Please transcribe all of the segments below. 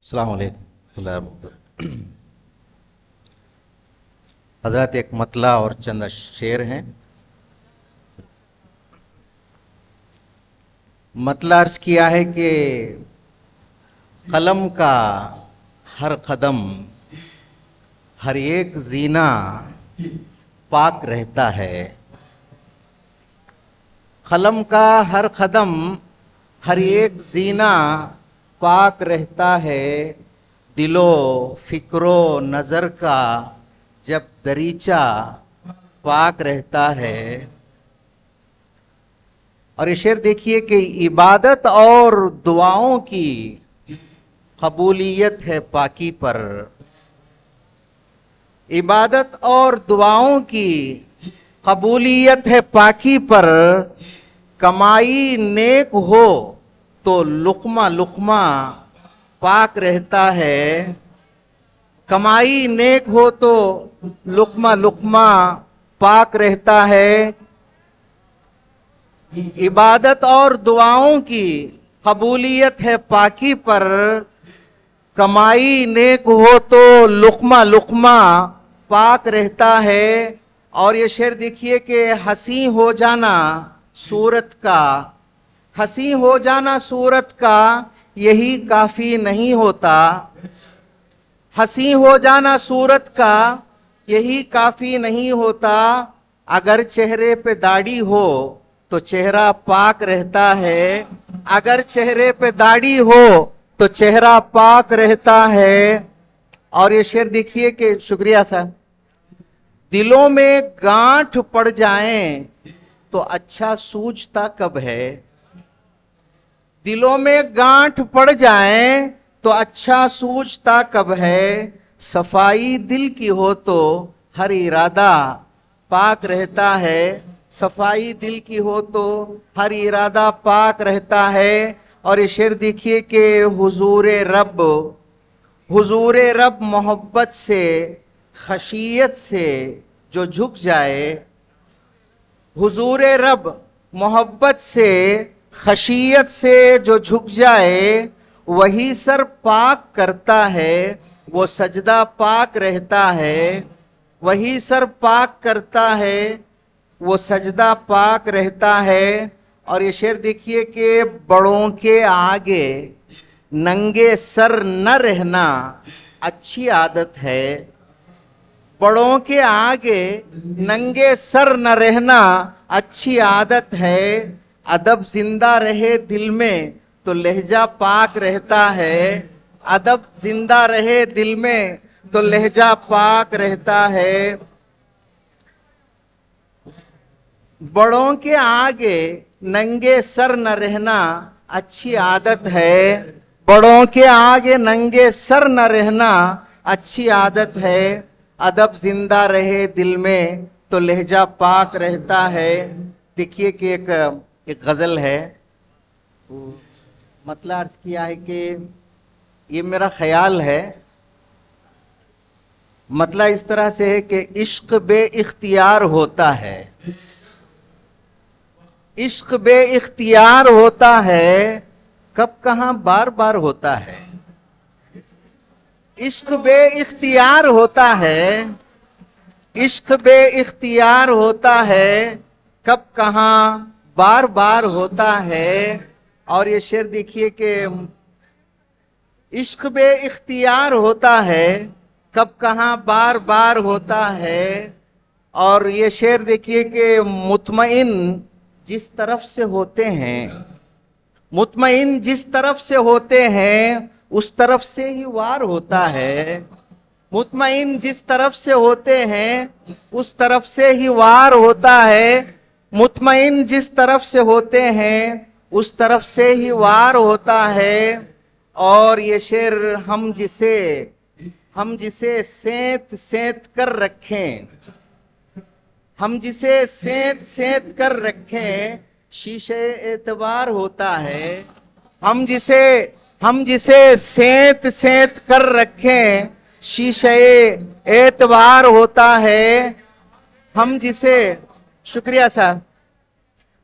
السلام علیکم حضرات، ایک مطلع اور چند شعر ہیں. مطلع عرض کیا ہے کہ قلم کا ہر قدم ہر ایک زینہ پاک رہتا ہے. قلم کا ہر قدم ہر ایک زینہ پاک رہتا ہے. دل و فکر و نظر کا جب دریچہ پاک رہتا ہے. اور یہ شعر دیکھیے کہ عبادت اور دعاؤں کی قبولیت ہے پاکی پر. عبادت اور دعاؤں کی قبولیت ہے پاکی پر. کمائی نیک ہو تو لقمہ لقمہ پاک رہتا ہے. کمائی نیک ہو تو لقمہ لقمہ پاک رہتا ہے. عبادت اور دعاؤں کی قبولیت ہے پاکی پر. کمائی نیک ہو تو لقمہ لقمہ پاک رہتا ہے. اور یہ شعر دیکھیے کہ حسین ہو جانا صورت کا، حسین ہو جانا صورت کا یہی کافی نہیں ہوتا. حسین ہو جانا صورت کا یہی کافی نہیں ہوتا. اگر چہرے پہ داڑھی ہو تو چہرہ پاک رہتا ہے. اگر چہرے پہ داڑھی ہو تو چہرہ پاک رہتا ہے. اور یہ شعر دیکھیے کہ شکریہ صاحب، دلوں میں گانٹھ پڑ جائیں تو اچھا سوجتا کب ہے. دلوں میں گانٹھ پڑ جائیں تو اچھا سوجتا کب ہے. صفائی دل کی ہو تو ہر ارادہ پاک رہتا ہے. صفائی دل کی ہو تو ہر ارادہ پاک رہتا ہے. اور یہ شعر دیکھیے کہ حضور رب محبت سے خشیت سے جو جھک جائے. حضور رب محبت سے خشیت سے جو جھک جائے وہی سر پاک کرتا ہے. وہ سجدہ پاک رہتا ہے. وہی سر پاک کرتا ہے، وہ سجدہ پاک رہتا ہے. اور یہ شعر دیکھیے کہ بڑوں کے آگے ننگے سر نہ رہنا اچھی عادت ہے. بڑوں کے آگے ننگے سر نہ رہنا اچھی عادت ہے. ادب زندہ رہے دل میں تو لہجہ پاک رہتا ہے. ادب زندہ رہے دل میں تو لہجہ پاک رہتا ہے. بڑوں کے آگے ننگے سر نہ رہنا اچھی عادت ہے. بڑوں کے آگے ننگے سر نہ رہنا اچھی عادت ہے. ادب زندہ رہے دل میں تو لہجہ پاک رہتا ہے. دیکھیے کہ ایک ایک غزل ہے، مطلب عرض کیا ہے کہ یہ میرا خیال ہے، مطلب اس طرح سے ہے کہ عشق بے اختیار ہوتا ہے، عشق بے اختیار ہوتا ہے، کب کہاں بار بار ہوتا ہے، عشق بے اختیار ہوتا ہے، عشق بے اختیار ہوتا ہے، کب کہاں بار بار ہوتا ہے۔ اور یہ شعر دیکھیے کہ عشق بے اختیار ہوتا ہے، کب کہاں بار بار ہوتا ہے۔ اور یہ شعر دیکھیے کہ مطمئن جس طرف سے ہوتے ہیں، مطمئن جس طرف سے ہوتے ہیں اس طرف سے ہی وار ہوتا ہے، مطمئن جس طرف سے ہوتے ہیں اس طرف سے ہی وار ہوتا ہے، مطمئن جس طرف سے ہوتے ہیں اس طرف سے ہی وار ہوتا ہے۔ اور یہ شعر ہم جسے سینت سینت کر رکھیں، ہم جسے سینت سینت کر رکھیں شیشے اعتبار ہوتا ہے، ہم جسے سینت سینت کر رکھیں شیشے اعتبار ہوتا ہے، ہم جسے شکریہ صاحب،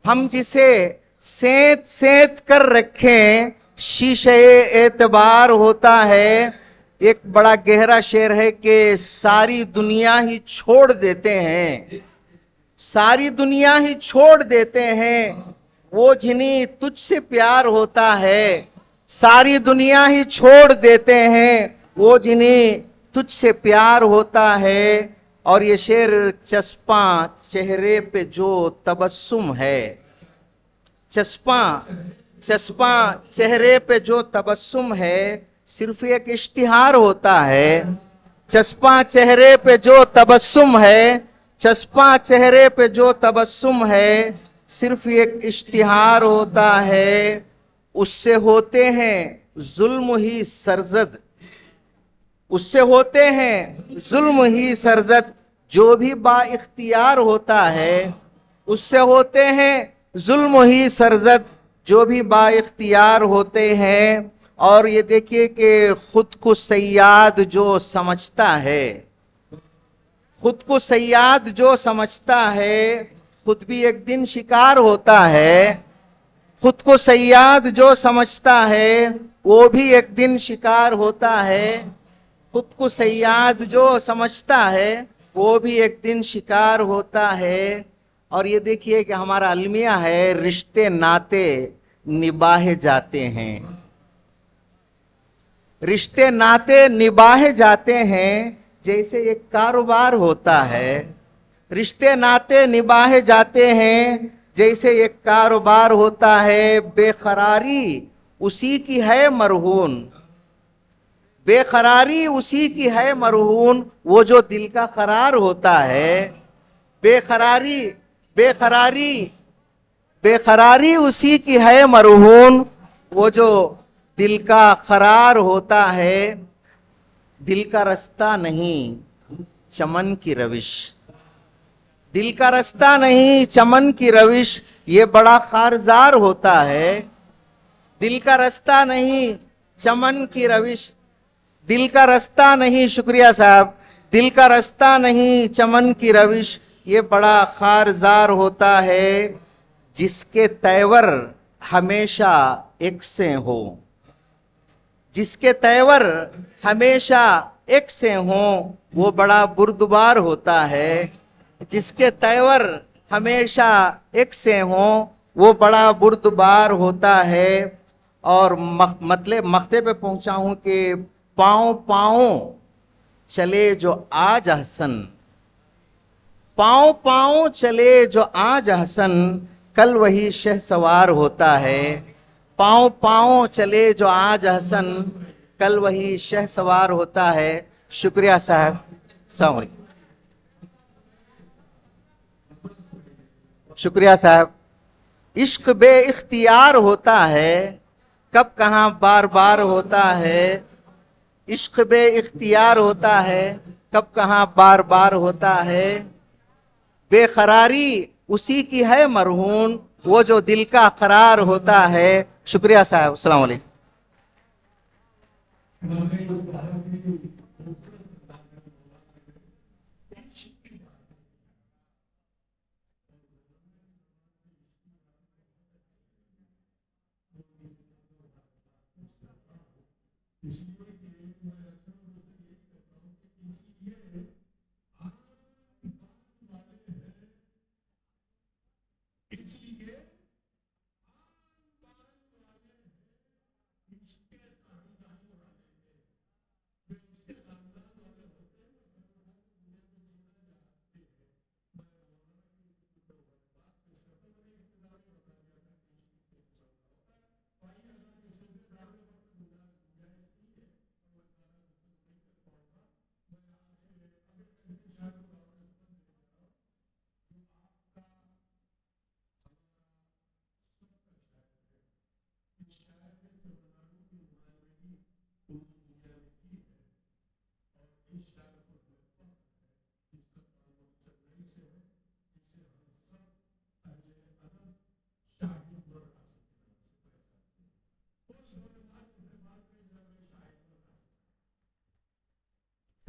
ہم جسے سینت سینت کر رکھیں شیشے اعتبار ہوتا ہے۔ ایک بڑا گہرا شعر ہے کہ ساری دنیا ہی چھوڑ دیتے ہیں، ساری دنیا ہی چھوڑ دیتے ہیں، وہ جنہیں تجھ سے پیار ہوتا ہے، ساری دنیا ہی چھوڑ دیتے ہیں، وہ جنہیں تجھ سے پیار ہوتا ہے۔ اور یہ شعر چسپاں چہرے پہ جو تبسم ہے، چسپاں چہرے پہ جو تبسم ہے صرف ایک اشتہار ہوتا ہے، چسپاں چہرے پہ جو تبسم ہے، چسپاں چہرے پہ جو تبسم ہے صرف ایک اشتہار ہوتا ہے، اس سے ہوتے ہیں ظلم ہی سرزد، اس سے ہوتے ہیں ظلم ہی سرزد جو بھی با اختیار ہوتا ہے، اس سے ہوتے ہیں ظلم ہی سرزد جو بھی با اختیار ہوتے ہیں۔ اور یہ دیکھیے کہ خود کو صیاد جو سمجھتا ہے، خود کو صیاد جو سمجھتا ہے خود بھی ایک دن شکار ہوتا ہے، خود کو صیاد جو سمجھتا ہے وہ بھی ایک دن شکار ہوتا ہے، خود کو صیاد جو سمجھتا ہے وہ بھی ایک دن شکار ہوتا ہے۔ اور یہ دیکھیے کہ ہمارا المیہ ہے رشتے ناتے نباہے جاتے ہیں، رشتے ناتے نباہے جاتے ہیں جیسے ایک کاروبار ہوتا ہے، رشتے ناتے نباہے جاتے ہیں جیسے ایک کاروبار ہوتا ہے، بے قراری اسی کی ہے مرہون، بے قراری اسی کی ہے مرہون، وہ جو دل کا قرار ہوتا ہے، بے قراری اسی کی ہے مرہون، وہ جو دل کا قرار ہوتا ہے۔ دل کا رستہ نہیں چمن کی روش، دل کا رستہ نہیں چمن کی روش، یہ بڑا خارزار ہوتا ہے، دل کا رستہ نہیں چمن کی روش، دل کا رستہ نہیں، شکریہ صاحب، دل کا رستہ نہیں چمن کی روش، یہ بڑا خارزار ہوتا ہے، جس کے تیور ہمیشہ ایک سے ہو، جس کے تیور ہمیشہ ایک سے ہوں وہ بڑا بردبار ہوتا ہے، جس کے تیور ہمیشہ ایک سے ہوں وہ بڑا بردبار ہوتا ہے۔ اور مطلب مقطع پہ پہنچا ہوں کہ پاؤں پاؤں چلے جو آج حسن، پاؤں پاؤں چلے جو آج حسن، کل وہی شہ سوار ہوتا ہے، پاؤں پاؤں چلے جو آج حسن، کل وہی شہ سوار ہوتا ہے۔ شکریہ صاحب، السلام علیکم۔ شکریہ صاحب۔ عشق بے اختیار ہوتا ہے، کب کہاں بار بار ہوتا ہے، عشق بے اختیار ہوتا ہے، کب کہاں بار بار ہوتا ہے، بے قراری اسی کی ہے مرہون، وہ جو دل کا قرار ہوتا ہے. شکریہ صاحب. السلام علیکم.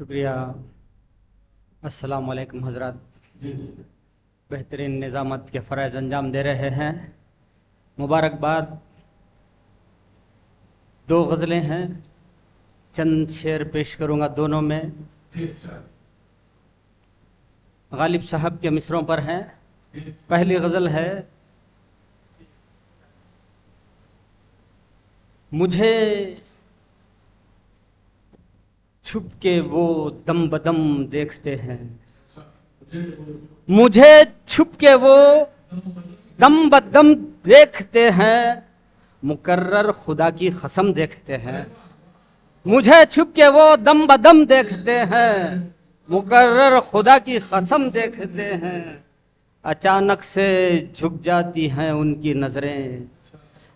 شکریہ. السلام علیکم حضرات. بہترین نظامت کے فرائض انجام دے رہے ہیں. مبارکباد. 2 غزلیں ہیں، چند شعر پیش کروں گا دونوں میں. غالب صاحب کے مصروں پر ہیں. پہلی غزل ہے: مجھے چھپ کے وہ دم بدم دیکھتے ہیں، مجھے چھپ کے وہ دم بدم دیکھتے ہیں، مقرر خدا کی قسم دیکھتے ہیں. مجھے چھپ کے وہ دم بدم دیکھتے ہیں، مقرر خدا کی قسم دیکھتے ہیں. اچانک سے جھک جاتی ہیں ان کی نظریں،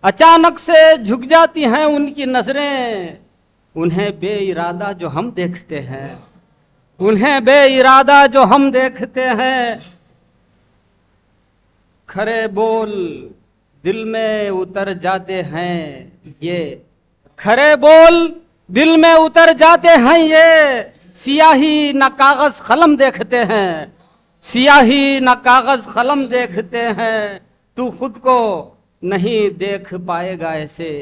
اچانک سے جھک جاتی ہیں ان کی نظریں. انہیں بے ارادہ جو ہم دیکھتے ہیں، انہیں بے ارادہ جو ہم دیکھتے ہیں. کھرے بول دل میں اتر جاتے ہیں یہ، کھرے بول دل میں اتر جاتے ہیں یہ. سیاہی نہ کاغذ قلم دیکھتے ہیں، سیاہی نہ کاغذ قلم دیکھتے ہیں. تو خود کو نہیں دیکھ پائے گا ایسے،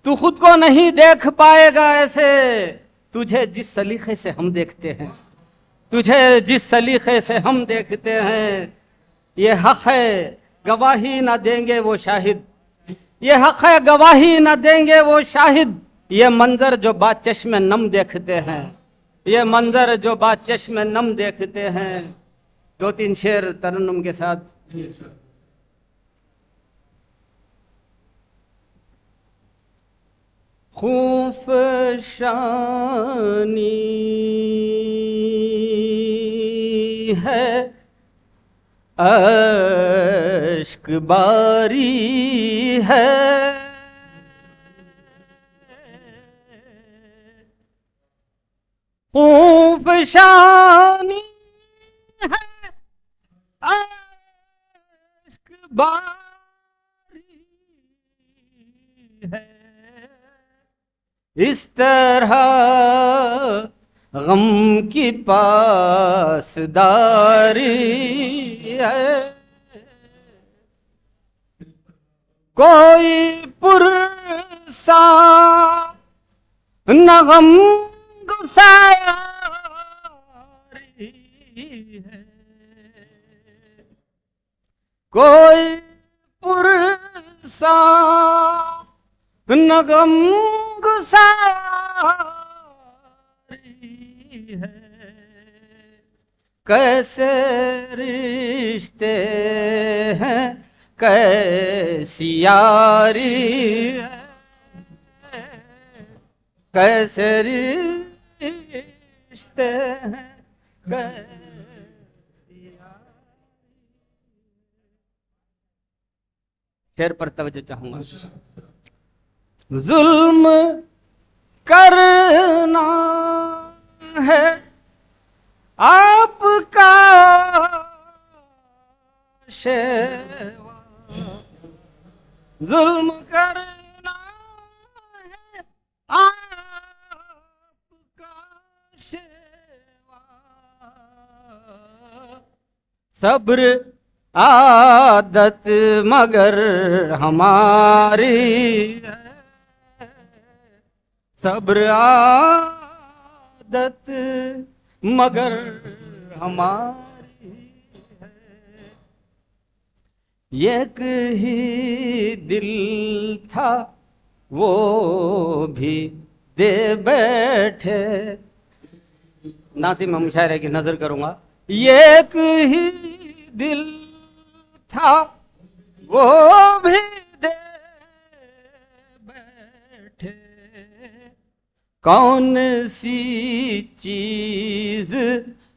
تو خود کو نہیں دیکھ پائے گا ایسے. تجھے جس سلیقے سے ہم دیکھتے ہیں، تجھے جس سلیقے سے ہم دیکھتے ہیں. یہ حق ہے گواہی نہ دیں گے وہ شاہد، یہ حق ہے گواہی نہ دیں گے وہ شاہد. یہ منظر جو بات چشم نم دیکھتے ہیں، یہ منظر جو بات چشم نم دیکھتے ہیں. 2-3 شعر ترنم کے ساتھ. خوف شانی ہے، اشک باری ہے، خوف شانی ہے، اشک باری ہے. اس طرح غم کی پاسداری ہے. کوئی پرسا نہ غم گساری ہے، کوئی پرسا نہ غم گساری ہے. کیسے رشتے ہیں، کیسی یاری ہے، کیسے رشتے ہیں، کیسی یاری. شعر پر توجہ چاہوں گا. ظلم کرنا ہے آپ کا شیوا، ظلم کرنا ہے آپ کا شیوا، صبر عادت مگر ہماری ہے، صبر عادت مگر ہماری ہے، ایک ہی دل تھا وہ بھی دے بیٹھے، ناظم میں مشاعرے کی نظر کروں گا، ایک ہی دل تھا وہ بھی دے بیٹھے، کون سی چیز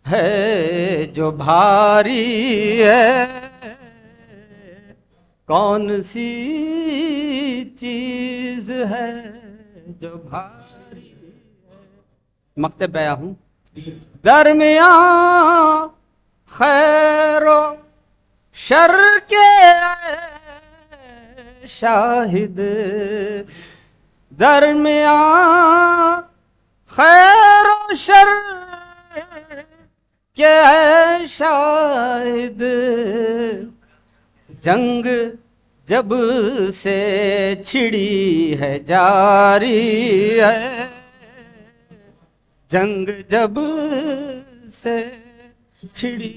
ہے جو بھاری ہے، کون سی چیز ہے جو بھاری ہے، مکتب پہ آیا ہوں، درمیان خیر و شر کے شاہد، درمیان خیر و شر کے شاہد، جنگ جب سے چھڑی ہے جاری ہے، جنگ جب سے چھڑی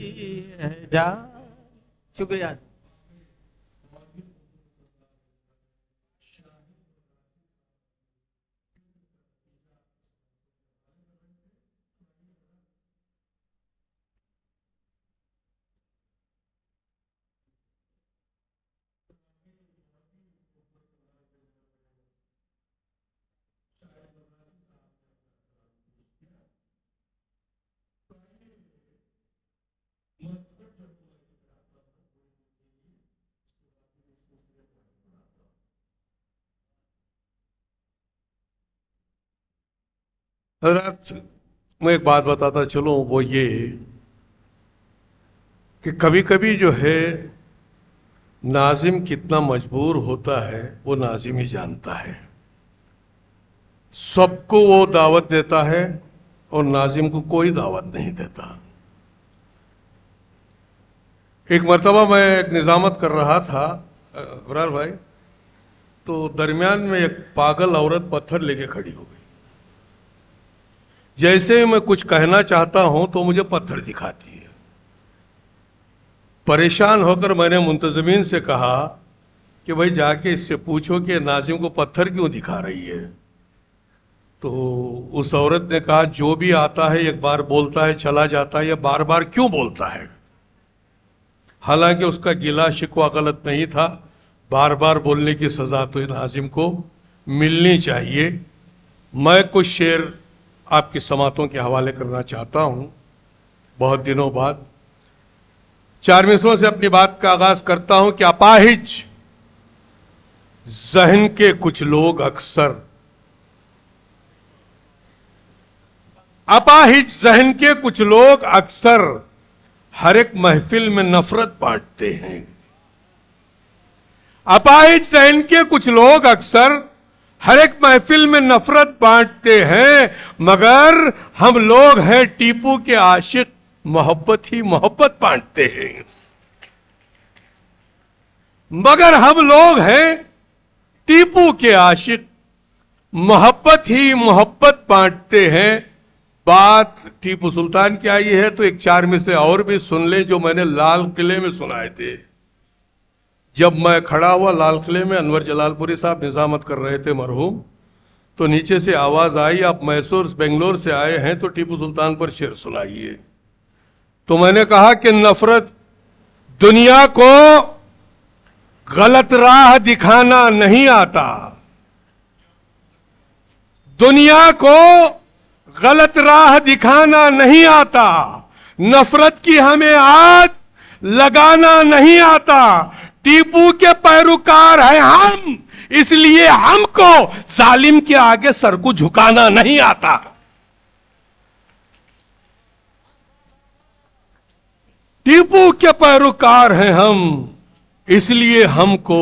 ہے جاری، شکریہ۔ حضرات میں ایک بات بتاتا چلوں، وہ یہ کہ کبھی کبھی جو ہے ناظم کتنا مجبور ہوتا ہے وہ ناظم ہی جانتا ہے، سب کو وہ دعوت دیتا ہے اور ناظم کو کوئی دعوت نہیں دیتا۔ ایک مرتبہ میں ایک نظامت کر رہا تھا ابرار بھائی، تو درمیان میں ایک پاگل عورت پتھر لے کے کھڑی ہو گئی، جیسے میں کچھ کہنا چاہتا ہوں تو مجھے پتھر دکھاتی ہے۔ پریشان ہو کر میں نے منتظمین سے کہا کہ بھائی جا کے اس سے پوچھو کہ ناظم کو پتھر کیوں دکھا رہی ہے۔ تو اس عورت نے کہا جو بھی آتا ہے ایک بار بولتا ہے چلا جاتا ہے، یہ بار بار کیوں بولتا ہے؟ حالانکہ اس کا گلا شکوہ غلط نہیں تھا، بار بار بولنے کی سزا تو ناظم کو ملنی چاہیے۔ میں کچھ شعر آپ کی سماعتوں کے حوالے کرنا چاہتا ہوں بہت دنوں بعد۔ 4 مصروں سے اپنی بات کا آغاز کرتا ہوں کہ اپاہج ذہن کے کچھ لوگ اکثر، اپاہج ذہن کے کچھ لوگ اکثر ہر ایک محفل میں نفرت بانٹتے ہیں۔ اپاہج ذہن کے کچھ لوگ اکثر ہر ایک محفل میں نفرت بانٹتے ہیں، مگر ہم لوگ ہیں ٹیپو کے عاشق، محبت ہی محبت بانٹتے ہیں۔ مگر ہم لوگ ہیں ٹیپو کے عاشق، محبت ہی محبت بانٹتے ہیں۔ بات ٹیپو سلطان کی آئی ہے تو ایک 4 مصرے اور بھی سن لیں جو میں نے لال قلعے میں سنائے تھے۔ جب میں کھڑا ہوا لال قلعے میں، انور جلال پوری صاحب نظامت کر رہے تھے مرحوم، تو نیچے سے آواز آئی آپ میسور بنگلور سے آئے ہیں تو ٹیپو سلطان پر شعر سنائیے۔ تو میں نے کہا کہ نفرت دنیا کو غلط راہ دکھانا نہیں آتا، دنیا کو غلط راہ دکھانا نہیں آتا، نفرت کی ہمیں عادت لگانا نہیں آتا۔ ٹیپو کے پیروکار ہیں ہم، اس لیے ہم کو ظالم کے آگے سر کو جھکانا نہیں آتا۔ ٹیپو کے پیروکار ہیں ہم، اس لیے ہم کو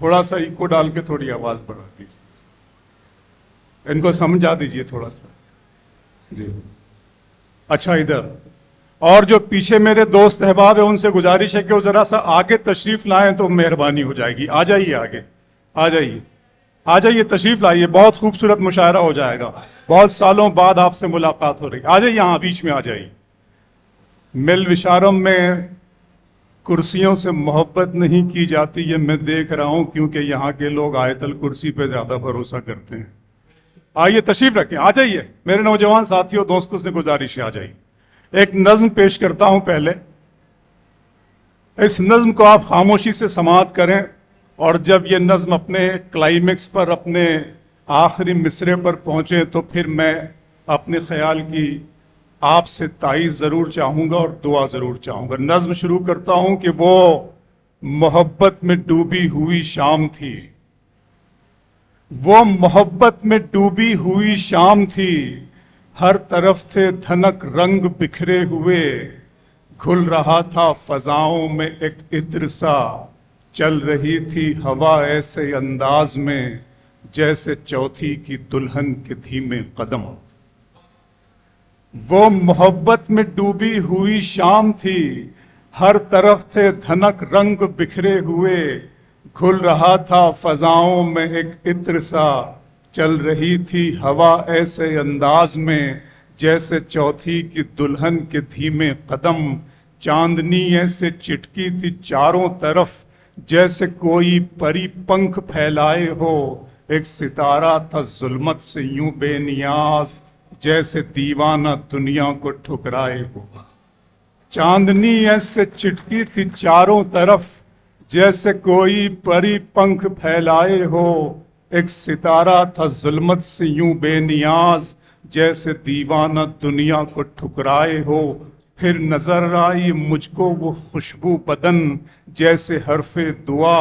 تھوڑا سا ایکو ڈال کے تھوڑی آواز بڑھا دیجیے، ان کو سمجھا دیجیے تھوڑا سا. جی اچھا، ادھر اور جو پیچھے میرے دوست احباب ہیں ان سے گزارش ہے کہ وہ ذرا سا آگے تشریف لائیں تو مہربانی ہو جائے گی. آ جائیے آگے، آ جائیے، آ جائیے، تشریف لائیے. بہت خوبصورت مشاعرہ ہو جائے گا. بہت سالوں بعد آپ سے ملاقات ہو رہی. آ جائیے یہاں بیچ میں آ جائیے. مل وشارم میں کرسیوں سے محبت نہیں کی جاتی، یہ میں دیکھ رہا ہوں، کیونکہ یہاں کے لوگ آیت الکرسی پہ زیادہ بھروسہ کرتے ہیں. آئیے تشریف رکھیں، آ جائیے میرے نوجوان ساتھیوں دوستوں سے گزارش ہے، آ جائیے. ایک نظم پیش کرتا ہوں پہلے. اس نظم کو آپ خاموشی سے سماعت کریں، اور جب یہ نظم اپنے کلائمیکس پر، اپنے آخری مصرے پر پہنچے تو پھر میں اپنے خیال کی آپ سے تائید ضرور چاہوں گا اور دعا ضرور چاہوں گا. نظم شروع کرتا ہوں کہ وہ محبت میں ڈوبی ہوئی شام تھی، وہ محبت میں ڈوبی ہوئی شام تھی، ہر طرف تھے دھنک رنگ بکھرے ہوئے، گھل رہا تھا فضاؤں میں ایک عطر سا، چل رہی تھی ہوا ایسے انداز میں جیسے چوتھی کی دلہن کے دھیمے قدم. وہ محبت میں ڈوبی ہوئی شام تھی، ہر طرف تھے دھنک رنگ بکھرے ہوئے، گھل رہا تھا فضاؤں میں ایک عطر سا، چل رہی تھی ہوا ایسے انداز میں جیسے چوتھی کی دلہن کے دھیمے قدم. چاندنی ایسے چٹکی تھی چاروں طرف جیسے کوئی پری پنکھ پھیلائے ہو، ایک ستارہ تھا ظلمت سے یوں بے نیاز جیسے دیوانہ دنیا کو ٹھکرائے ہو. چاندنی ایسے چٹکی تھی چاروں طرف جیسے کوئی پری پنکھ پھیلائے ہو، ایک ستارہ تھا ظلمت سے یوں بے نیاز جیسے دیوانہ دنیا کو ٹھکرائے ہو. پھر نظر آئی مجھ کو وہ خوشبو بدن جیسے حرف دعا،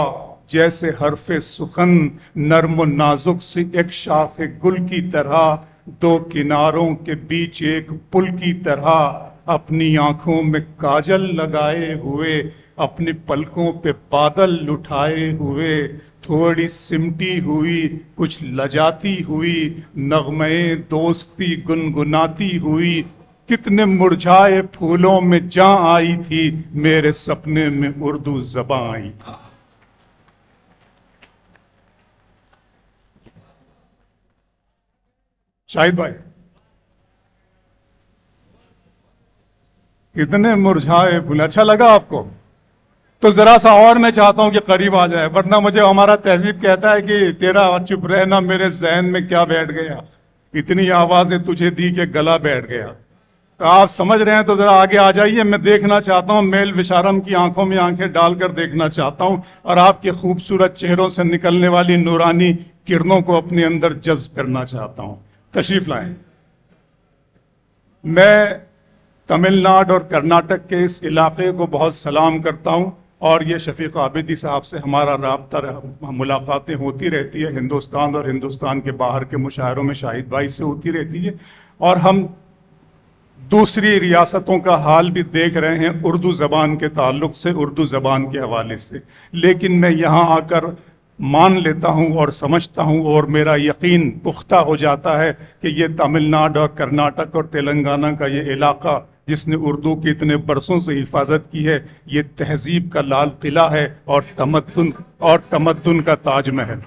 جیسے حرف سخن، نرم و نازک سی ایک شاخ گل کی طرح، دو کناروں کے بیچ ایک پل کی طرح، اپنی آنکھوں میں کاجل لگائے ہوئے، اپنی پلکوں پہ بادل اٹھائے ہوئے، تھوڑی سمٹی ہوئی کچھ لجاتی ہوئی، نغمے دوستی گنگناتی ہوئی، کتنے مرجھائے پھولوں میں جاں آئی تھی، میرے سپنے میں اردو زباں آئی تھی. شاہد بھائی، کتنے مرجھائے پھول، اچھا لگا آپ کو؟ تو ذرا سا اور میں چاہتا ہوں کہ قریب آ جائے، ورنہ مجھے ہمارا تہذیب کہتا ہے کہ تیرا چپ رہنا میرے ذہن میں کیا بیٹھ گیا، اتنی آوازیں تجھے دی کہ گلا بیٹھ گیا. تو آپ سمجھ رہے ہیں تو ذرا آگے آ جائیے. میں دیکھنا چاہتا ہوں، میل وشارم کی آنکھوں میں آنکھیں ڈال کر دیکھنا چاہتا ہوں، اور آپ کے خوبصورت چہروں سے نکلنے والی نورانی کرنوں کو اپنے اندر جذب کرنا چاہتا ہوں. تشریف لائیں. میں تمل ناڈو اور کرناٹک کے اس علاقے کو بہت سلام کرتا ہوں، اور یہ شفیق عابدی صاحب سے ہمارا رابطہ ملاقاتیں ہوتی رہتی ہے، ہندوستان اور ہندوستان کے باہر کے مشاعروں میں شاہد بھائی سے ہوتی رہتی ہے، اور ہم دوسری ریاستوں کا حال بھی دیکھ رہے ہیں اردو زبان کے تعلق سے، اردو زبان کے حوالے سے. لیکن میں یہاں آ کر مان لیتا ہوں اور سمجھتا ہوں، اور میرا یقین پختہ ہو جاتا ہے کہ یہ تمل ناڈو اور کرناٹک اور تلنگانہ کا یہ علاقہ جس نے اردو کی اتنے برسوں سے حفاظت کی ہے، یہ تہذیب کا لال قلعہ ہے اور تمدن کا تاج محل.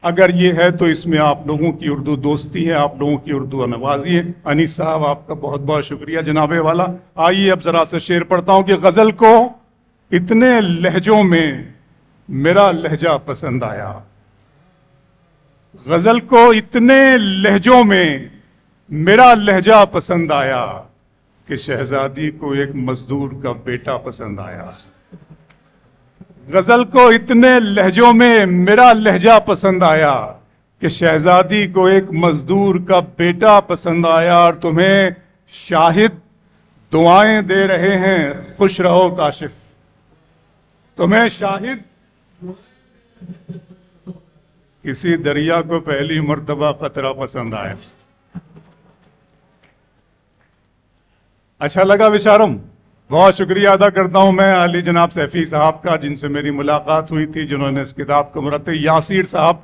اگر یہ ہے تو اس میں آپ لوگوں کی اردو دوستی ہے، آپ لوگوں کی اردو نوازی ہے. انیس صاحب آپ کا بہت بہت شکریہ جناب والا. آئیے اب ذرا سے شعر پڑھتا ہوں کہ غزل کو اتنے لہجوں میں میرا لہجہ پسند آیا، غزل کو اتنے لہجوں میں میرا لہجہ پسند آیا کہ شہزادی کو ایک مزدور کا بیٹا پسند آیا. غزل کو اتنے لہجوں میں میرا لہجہ پسند آیا کہ شہزادی کو ایک مزدور کا بیٹا پسند آیا. اور تمہیں شاہد دعائیں دے رہے ہیں، خوش رہو کاشف. تمہیں شاہد کسی دریا کو پہلی مرتبہ قطرہ پسند آیا. اچھا لگا وشارم؟ بہت شکریہ ادا کرتا ہوں میں علی جناب سیفی صاحب کا، جن سے میری ملاقات ہوئی تھی، جنہوں نے اس کتاب کو مرتب، یاسیر صاحب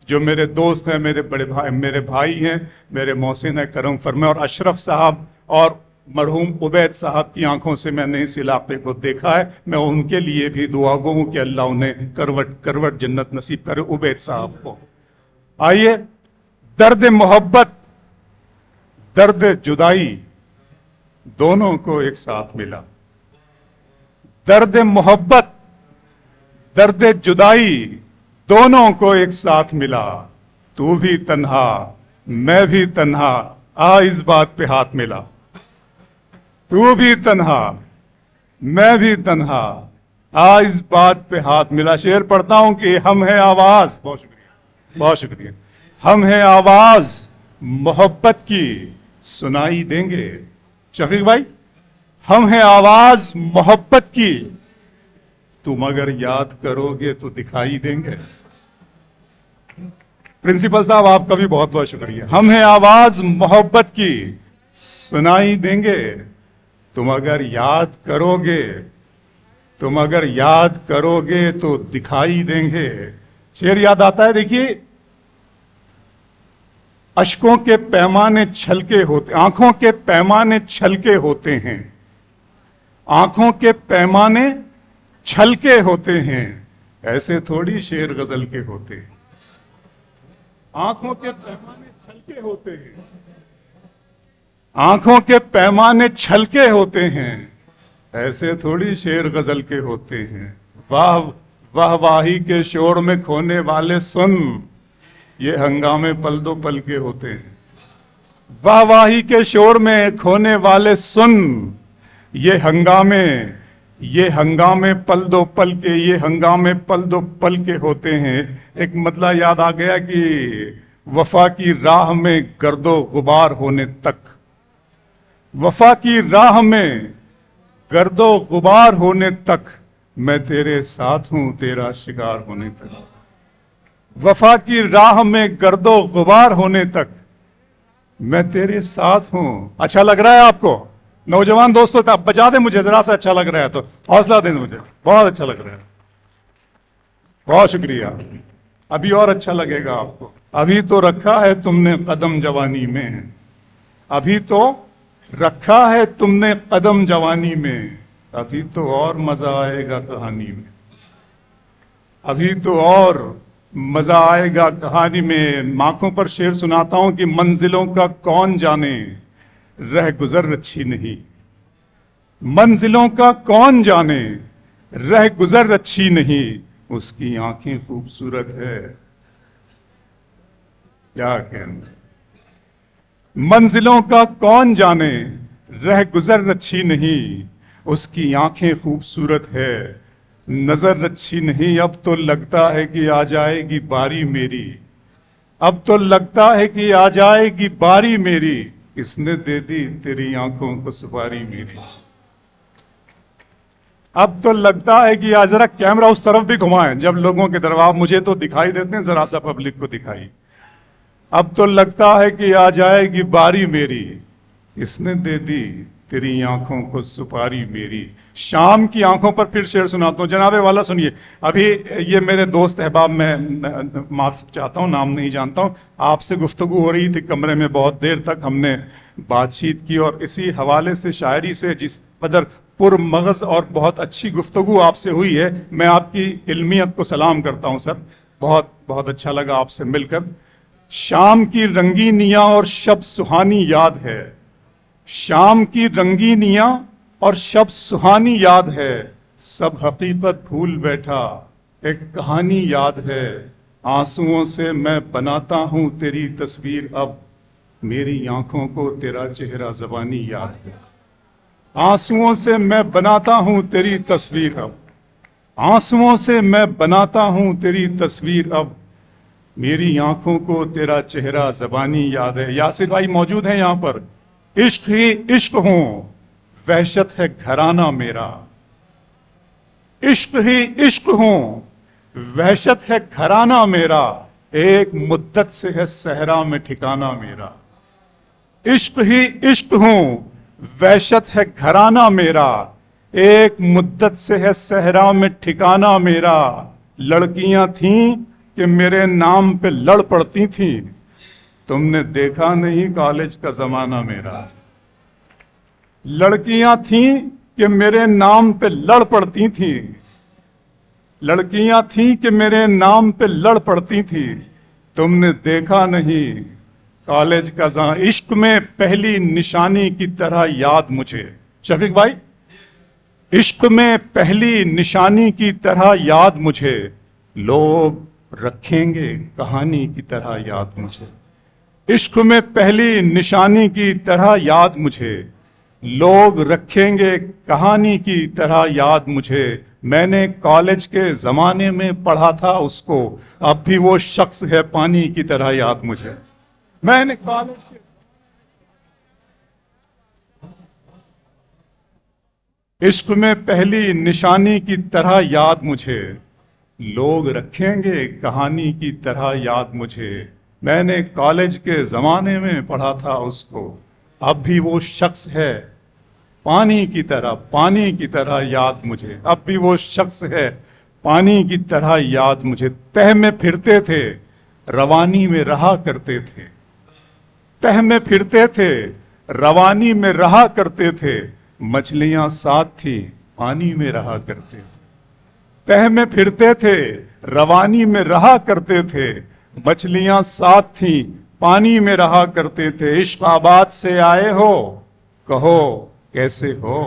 جو میرے دوست ہیں، میرے بڑے بھائی، میرے بھائی ہیں، میرے محسن کرم فرمائے، اور اشرف صاحب اور مرحوم عبید صاحب کی آنکھوں سے میں نے اس علاقے کو دیکھا ہے، میں ان کے لیے بھی دعا گو ہوں کہ اللہ انہیں کروٹ جنت نصیب کرے، عبید صاحب کو۔ آئیے، درد محبت، درد جدائی دونوں کو ایک ساتھ ملا، درد محبت، درد جدائی دونوں کو ایک ساتھ ملا، تو بھی تنہا میں بھی تنہا، آ اس بات پہ ہاتھ ملا، تو بھی تنہا میں بھی تنہا، آ اس بات پہ ہاتھ ملا۔ شعر پڑھتا ہوں کہ ہم ہیں آواز، بہت شکریہ بہت شکریہ، ہم ہیں آواز محبت کی سنائی دیں گے، شفیق بھائی، ہم ہیں آواز محبت کی، تم اگر یاد کرو گے تو دکھائی دیں گے۔ پرنسپل صاحب آپ کا بھی بہت بہت شکریہ۔ ہم ہیں آواز محبت کی سنائی دیں گے، تم اگر یاد کرو گے، تم اگر یاد کرو گے تو دکھائی دیں گے۔ شعر یاد آتا ہے، دیکھیے، اشکوں کے پیمانے چھلکے ہوتے، آنکھوں کے پیمانے چھلکے ہوتے ہیں، آنکھوں کے پیمانے چھلکے ہوتے ہیں، ایسے تھوڑی شعر غزل کے ہوتے ہیں، آنکھوں کے پیمانے چھلکے ہوتے ہیں، آنکھوں کے پیمانے چھلکے ہوتے ہیں، ایسے تھوڑی شعر غزل کے ہوتے ہیں۔ واہ واہ واہی کے شور میں کھونے والے سن، یہ ہنگامے پل دو پل کے ہوتے ہیں۔ واہ واہی کے شور میں کھونے والے سن، یہ ہنگامے پل دو پل کے، یہ ہنگامے پل دو پل کے ہوتے ہیں۔ ایک مطلع یاد آ گیا کہ وفا کی راہ میں گرد و غبار ہونے تک، وفا کی راہ میں گرد و غبار ہونے تک، میں تیرے ساتھ ہوں تیرا شکار ہونے تک، وفا کی راہ میں گرد و غبار ہونے تک، میں تیرے ساتھ ہوں۔ اچھا لگ رہا ہے آپ کو نوجوان دوستوں؟ آپ بجا دیں مجھے ذرا سا، اچھا لگ رہا ہے تو حوصلہ دیں مجھے، بہت اچھا لگ رہا ہے، بہت شکریہ۔ ابھی اور اچھا لگے گا آپ کو۔ ابھی تو رکھا ہے تم نے قدم جوانی میں، ابھی تو رکھا ہے تم نے قدم جوانی میں، ابھی تو اور مزہ آئے گا کہانی میں، ابھی تو اور مزہ آئے گا کہانی میں۔ آنکھوں پر شعر سناتا ہوں کہ منزلوں کا کون جانے رہ گزر اچھی نہیں، منزلوں کا کون جانے رہ گزر اچھی نہیں، اس کی آنکھیں خوبصورت ہے، کیا کہنا۔ منزلوں کا کون جانے رہ گزر اچھی نہیں، اس کی آنکھیں خوبصورت ہے، نظر اچھی نہیں۔ اب تو لگتا ہے کہ آ جائے گی باری میری، اب تو لگتا ہے کہ آ جائے گی باری میری، کس نے دے دی تیری آنکھوں کو سپاری میری۔ اب تو لگتا ہے کہ آج ذرا کیمرہ اس طرف بھی گھمائیں، جب لوگوں کے دربار مجھے تو دکھائی دیتے ہیں، ذرا سا پبلک کو دکھائی۔ اب تو لگتا ہے کہ آ جائے گی باری میری، کس نے دے دی تیری آنکھوں کو سپاری میری۔ شام کی آنکھوں پر پھر شعر سناتا ہوں، جناب والا سنیے۔ ابھی یہ میرے دوست احباب، میں معاف چاہتا ہوں، نام نہیں جانتا ہوں، آپ سے گفتگو ہو رہی تھی کمرے میں، بہت دیر تک ہم نے بات چیت کی، اور اسی حوالے سے شاعری سے جس قدر پر مغز اور بہت اچھی گفتگو آپ سے ہوئی ہے، میں آپ کی علمیت کو سلام کرتا ہوں سر، بہت بہت اچھا لگا آپ سے مل کر۔ شام کی رنگینیاں اور شب سہانی یاد ہے، شام کی رنگینیاں اور شب سہانی یاد ہے، سب حقیقت بھول بیٹھا ایک کہانی یاد ہے، آنسوؤں سے میں بناتا ہوں تیری تصویر، اب میری آنکھوں کو تیرا چہرہ زبانی یاد ہے، آنسوؤں سے میں بناتا ہوں تیری تصویر اب، آنسوؤں سے میں بناتا ہوں تیری تصویر اب، میری آنکھوں کو تیرا چہرہ زبانی یاد ہے۔ یاسر بھائی موجود ہیں یہاں پر۔ عشق ہی عشق ہوں وحشت ہے گھرانہ میرا، عشق ہی عشق ہوں وحشت ہے گھرانہ میرا، ایک مدت سے ہے صحرا میں ٹھکانہ میرا، عشق ہی عشق ہوں وحشت ہے گھرانہ میرا، ایک مدت سے ہے صحرا میں ٹھکانہ میرا، لڑکیاں تھیں کہ میرے نام پہ لڑ پڑتی تھیں، تم نے دیکھا نہیں کالج کا زمانہ میرا۔ لڑکیاں تھیں کہ میرے نام پہ لڑ پڑتی تھیں، لڑکیاں تھیں کہ میرے نام پہ لڑ پڑتی تھیں، تم نے دیکھا نہیں کالج کا عشق میں پہلی نشانی کی طرح یاد مجھے۔ شفیق بھائی، عشق میں پہلی نشانی کی طرح یاد مجھے، لوگ رکھیں گے کہانی کی طرح یاد مجھے۔ عشق میں پہلی نشانی کی طرح یاد مجھے، لوگ رکھیں گے کہانی کی طرح یاد مجھے۔ میں نے کالج کے زمانے میں پڑھا تھا اس کو، اب بھی وہ شخص ہے پانی کی طرح یاد مجھے۔ میں نے کالج کے عشق میں پہلی نشانی کی طرح یاد مجھے، لوگ رکھیں گے کہانی کی طرح یاد مجھے۔ میں نے کالج کے زمانے میں پڑھا تھا اس کو، اب بھی وہ شخص ہے پانی کی طرح یاد مجھے۔ اب بھی وہ شخص ہے پانی کی طرح یاد مجھے۔ تہ میں پھرتے تھے روانی میں رہا کرتے تھے، تہ میں پھرتے تھے روانی میں رہا کرتے تھے، مچھلیاں ساتھ تھی پانی میں رہا کرتے تھے۔ تہ میں پھرتے تھے روانی میں رہا کرتے تھے، مچھلیاں ساتھ تھیں پانی میں رہا کرتے تھے۔ عشق آباد سے آئے ہو کہو کیسے ہو،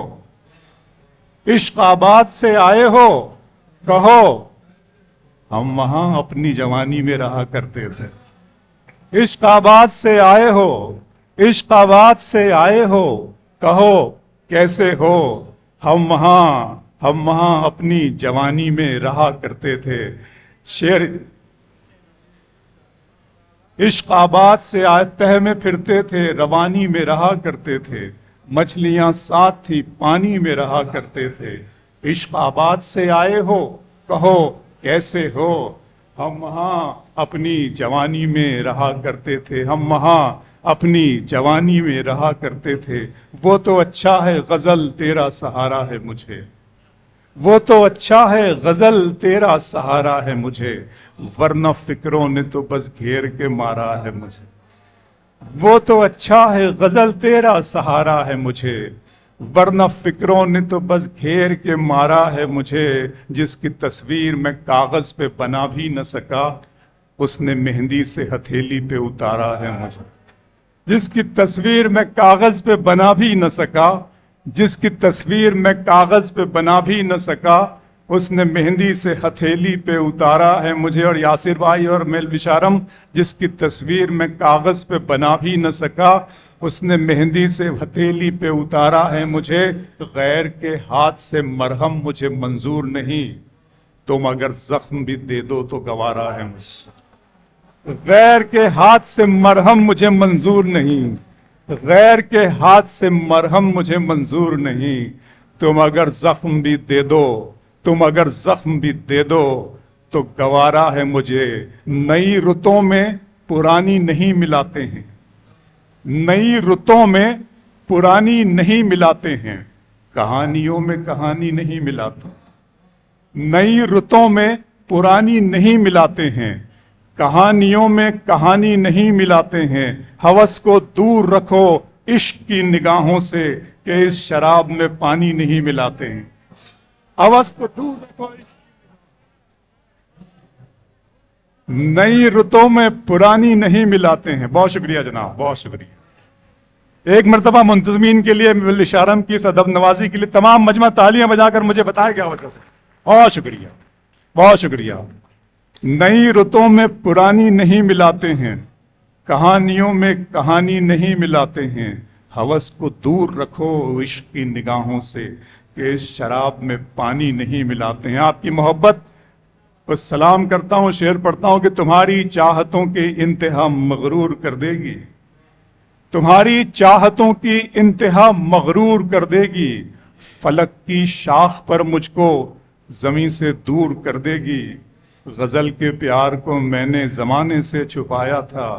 عشق آباد سے آئے ہو کہو، ہم وہاں اپنی جوانی میں رہا کرتے تھے۔ عشق آباد سے آئے ہو، عشق آباد سے آئے ہو کہو کیسے ہو، ہم وہاں اپنی جوانی میں رہا کرتے تھے۔ شعر عشق آباد سے آئے، تہ میں پھرتے تھے روانی میں رہا کرتے تھے، مچھلیاں ساتھ تھی پانی میں رہا کرتے تھے۔ عشق آباد سے آئے ہو کہو کیسے ہو، ہم وہاں اپنی جوانی میں رہا کرتے تھے، ہم وہاں اپنی جوانی میں رہا کرتے تھے۔ وہ تو اچھا ہے غزل تیرا سہارا ہے مجھے، وہ تو اچھا ہے غزل تیرا سہارا ہے مجھے، ورنہ فکروں نے تو بس گھیر کے مارا ہے مجھے۔ وہ تو اچھا ہے غزل تیرا سہارا ہے مجھے، ورنہ فکروں نے تو بس گھیر کے مارا ہے مجھے۔ جس کی تصویر میں کاغذ پہ بنا بھی نہ سکا، اس نے مہندی سے ہتھیلی پہ اتارا ہے مجھے۔ جس کی تصویر میں کاغذ پہ بنا بھی نہ سکا، جس کی تصویر میں کاغذ پہ بنا بھی نہ سکا، اس نے مہندی سے ہتھیلی پہ اتارا ہے مجھے۔ اور یاسر بھائی اور میل وشارم، جس کی تصویر میں کاغذ پہ بنا بھی نہ سکا، اس نے مہندی سے ہتھیلی پہ اتارا ہے مجھے۔ غیر کے ہاتھ سے مرہم مجھے منظور نہیں، تم اگر زخم بھی دے دو تو گوارا ہے مجھے۔ غیر کے ہاتھ سے مرہم مجھے منظور نہیں، غیر کے ہاتھ سے مرہم مجھے منظور نہیں، تم اگر زخم بھی دے دو، تم اگر زخم بھی دے دو تو گوارا ہے مجھے۔ نئی رتوں میں پرانی نہیں ملاتے ہیں، نئی رتوں میں پرانی نہیں ملاتے ہیں، کہانیوں میں کہانی نہیں ملاتے، نئی رتوں میں پرانی نہیں ملاتے ہیں، کہانیوں میں کہانی نہیں ملاتے ہیں۔ ہوس کو دور رکھو عشق کی نگاہوں سے کہ اس شراب میں پانی نہیں ملاتے ہیں۔ ہوس کو دور رکھو، نئی رتوں میں پرانی نہیں ملاتے ہیں۔ بہت شکریہ جناب، بہت شکریہ۔ ایک مرتبہ منتظمین کے لیے میل وشارم کی اس ادب نوازی کے لیے تمام مجمع تالیاں بجا کر مجھے بتایا کیا وجہ سے۔ بہت شکریہ، بہت شکریہ۔ نئی رتوں میں پرانی نہیں ملاتے ہیں، کہانیوں میں کہانی نہیں ملاتے ہیں، ہوس کو دور رکھو عشق کی نگاہوں سے کہ اس شراب میں پانی نہیں ملاتے ہیں۔ آپ کی محبت کو سلام کرتا ہوں، شعر پڑھتا ہوں کہ تمہاری چاہتوں کی انتہا مغرور کر دے گی، تمہاری چاہتوں کی انتہا مغرور کر دے گی، فلک کی شاخ پر مجھ کو زمین سے دور کر دے گی۔ غزل کے پیار کو میں نے زمانے سے چھپایا تھا،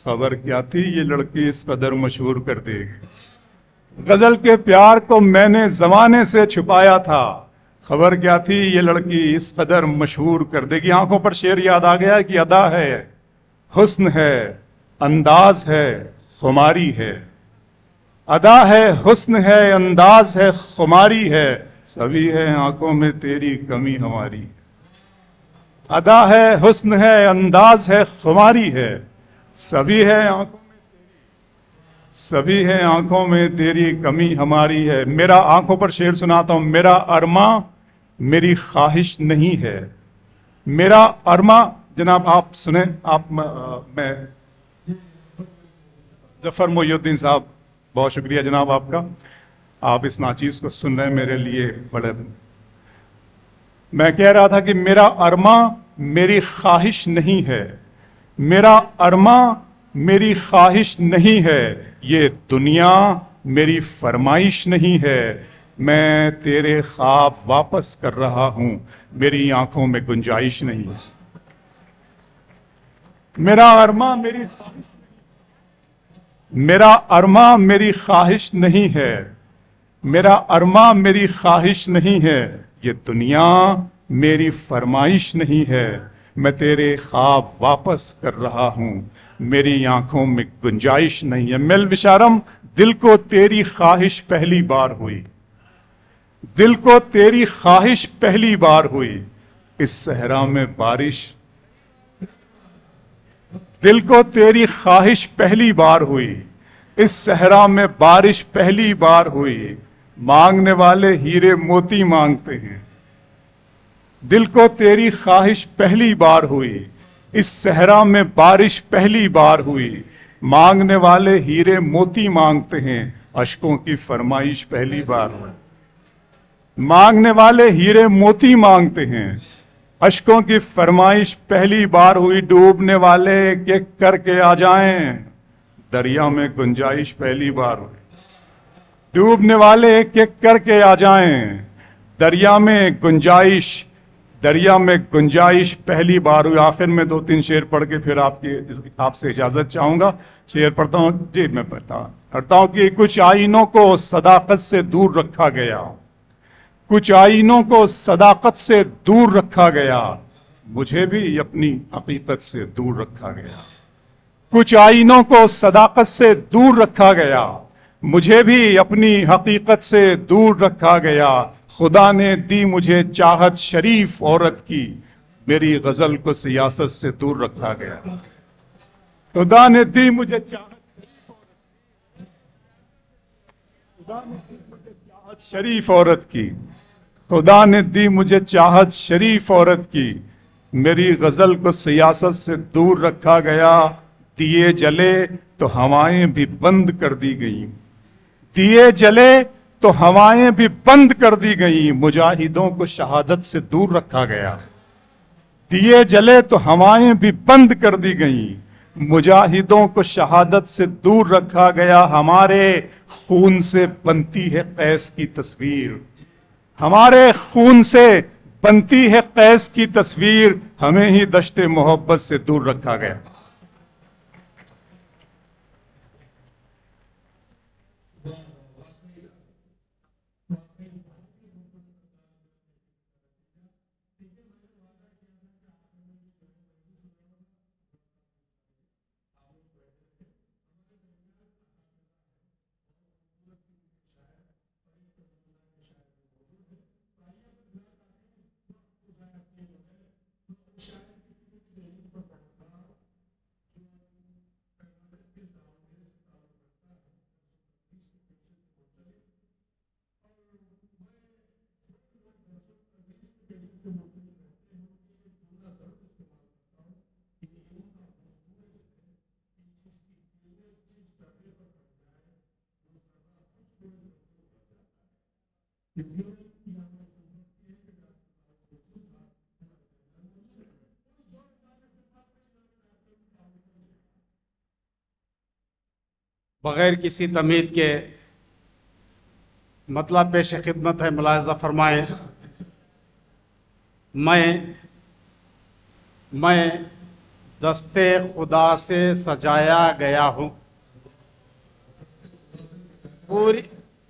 خبر کیا تھی یہ لڑکی اس قدر مشہور کر دے گی۔ غزل کے پیار کو میں نے زمانے سے چھپایا تھا، خبر کیا تھی یہ لڑکی اس قدر مشہور کر دے گی۔ آنکھوں پر شعر یاد آ گیا کہ ادا ہے، حسن ہے، انداز ہے، خماری ہے۔ ادا ہے، حسن ہے، انداز ہے، خماری ہے، سبھی ہے آنکھوں میں تیری کمی ہماری۔ ادا ہے، حسن ہے، انداز ہے، خماری ہے، سبھی ہے آنکھوں میں تیری کمی ہماری ہے۔ میرا آنکھوں پر شعر سناتا ہوں۔ میرا ارماں میری خواہش نہیں ہے، میرا ارماں، جناب آپ سنیں، میں ظفر محی الدین صاحب، بہت شکریہ جناب آپ کا، آپ اس ناچیز کو سن رہے ہیں، میرے لیے بڑے۔ میں کہہ رہا تھا کہ میرا ارماں میری خواہش نہیں ہے، میرا ارماں میری خواہش نہیں ہے، یہ دنیا میری فرمائش نہیں ہے، میں تیرے خواب واپس کر رہا ہوں، میری آنکھوں میں گنجائش نہیں ہے۔ میرا ارماں میری خواہش نہیں ہے، میرا ارماں میری خواہش نہیں ہے، یہ دنیا میری فرمائش نہیں ہے، میں تیرے خواب واپس کر رہا ہوں، میری آنکھوں میں گنجائش نہیں ہے۔ مل بشارم، دل کو تیری خواہش پہلی بار ہوئی، دل کو تیری خواہش پہلی بار ہوئی، اس صحرا میں بارش، دل کو تیری خواہش پہلی بار ہوئی، اس صحرا میں بارش پہلی بار ہوئی، مانگنے والے ہیرے موتی مانگتے ہیں۔ دل کو تیری خواہش پہلی بار ہوئی، اس صحرا میں بارش پہلی بار ہوئی، مانگنے والے ہیرے موتی مانگتے ہیں، اشکوں کی فرمائش پہلی بار ہوئی۔ مانگنے والے ہیرے موتی مانگتے ہیں، اشکوں کی فرمائش پہلی بار ہوئی، ڈوبنے والے ایک ایک کر کے آ جائیں، دریا میں گنجائش پہلی بار ہوئی۔ ڈوبنے والے ایک ایک کر کے آ جائیں، دریا میں گنجائش پہلی بار ہوئی۔ آخر میں 2-3 شعر پڑھ کے پھر آپ سے اجازت چاہوں گا۔ شعر پڑھتا ہوں، جی میں پڑھتا ہوں کہ کچھ آئینوں کو صداقت سے دور رکھا گیا، کچھ آئینوں کو صداقت سے دور رکھا گیا، مجھے بھی اپنی حقیقت سے دور رکھا گیا۔ کچھ آئینوں کو صداقت سے دور رکھا گیا، مجھے بھی اپنی حقیقت سے دور رکھا گیا، خدا نے دی مجھے چاہت شریف عورت کی، میری غزل کو سیاست سے دور رکھا گیا۔ خدا نے دی مجھے چاہت شریف عورت کی، خدا نے دی مجھے چاہت شریف عورت کی، میری غزل کو سیاست سے دور رکھا گیا، دیے جلے تو ہوائیں بھی بند کر دی گئیں، دیے جلے تو ہوائیں بھی بند کر دی گئیں، مجاہدوں کو شہادت سے دور رکھا گیا۔ دیے جلے تو ہوائیں بھی بند کر دی گئیں، مجاہدوں کو شہادت سے دور رکھا گیا، ہمارے خون سے بنتی ہے قیس کی تصویر، ہمارے خون سے بنتی ہے قیس کی تصویر، ہمیں ہی دشت محبت سے دور رکھا گیا۔ بغیر کسی تمہید کے مطلب پیش خدمت ہے، ملاحظہ فرمائیں۔ میں دستے خدا سے سجایا گیا ہوں،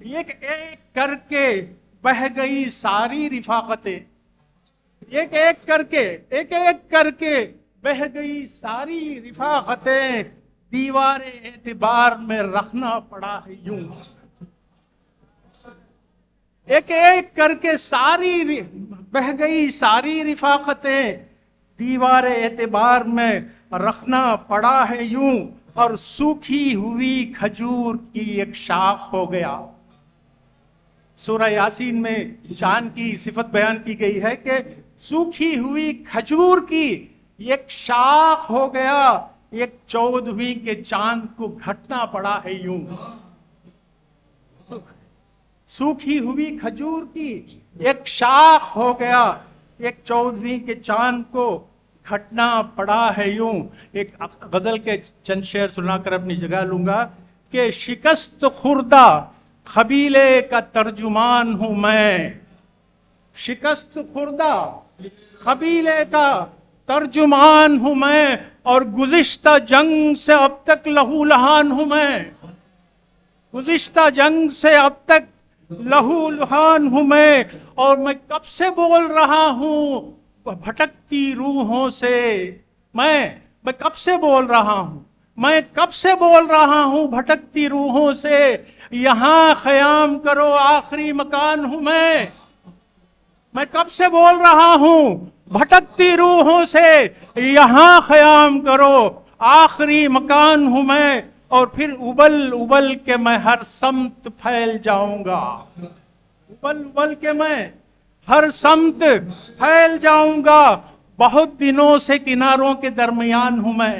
ایک ایک کر کے بہ گئی ساری رفاقتیں، ایک ایک کر کے بہ گئی ساری رفاقتیں، دیوار اعتبار میں رکھنا پڑا ہے یوں۔ ایک ایک کر کے بہ گئی ساری رفاقتیں، دیوار اعتبار میں رکھنا پڑا ہے یوں، اور سوکھی ہوئی کھجور کی ایک شاخ ہو گیا۔ سورہ یاسین میں چاند کی صفت بیان کی گئی ہے کہ سوکھی ہوئی کھجور کی ایک شاخ ہو گیا، ایک 14ویں کے چاند کو گھٹنا پڑا ہے یوں۔ سوکھی ہوئی کھجور کی ایک شاخ ہو گیا، ایک 14ویں کے چاند کو گھٹنا پڑا ہے یوں۔ ایک غزل کے چند شعر سنا کر اپنی جگہ لوں گا کہ شکست خوردہ قبیلے کا ترجمان ہوں میں، شکست خوردہ قبیلے کا ترجمان ہوں میں، اور گزشتہ جنگ سے اب تک لہو لہان ہوں میں، گزشتہ جنگ سے اب تک لہو لہان ہوں میں، اور میں کب سے بول رہا ہوں بھٹکتی روحوں سے، میں کب سے بول رہا ہوں، میں کب سے بول رہا ہوں بھٹکتی روحوں سے، یہاں قیام کرو آخری مکان ہوں میں کب سے بول رہا ہوں بھٹکتی روحوں سے، یہاں قیام کرو آخری مکان ہوں میں، اور پھر ابل کے میں ہر سمت پھیل جاؤں گا، ابل کے میں ہر سمت پھیل جاؤں گا، بہت دنوں سے کناروں کے درمیان ہوں میں،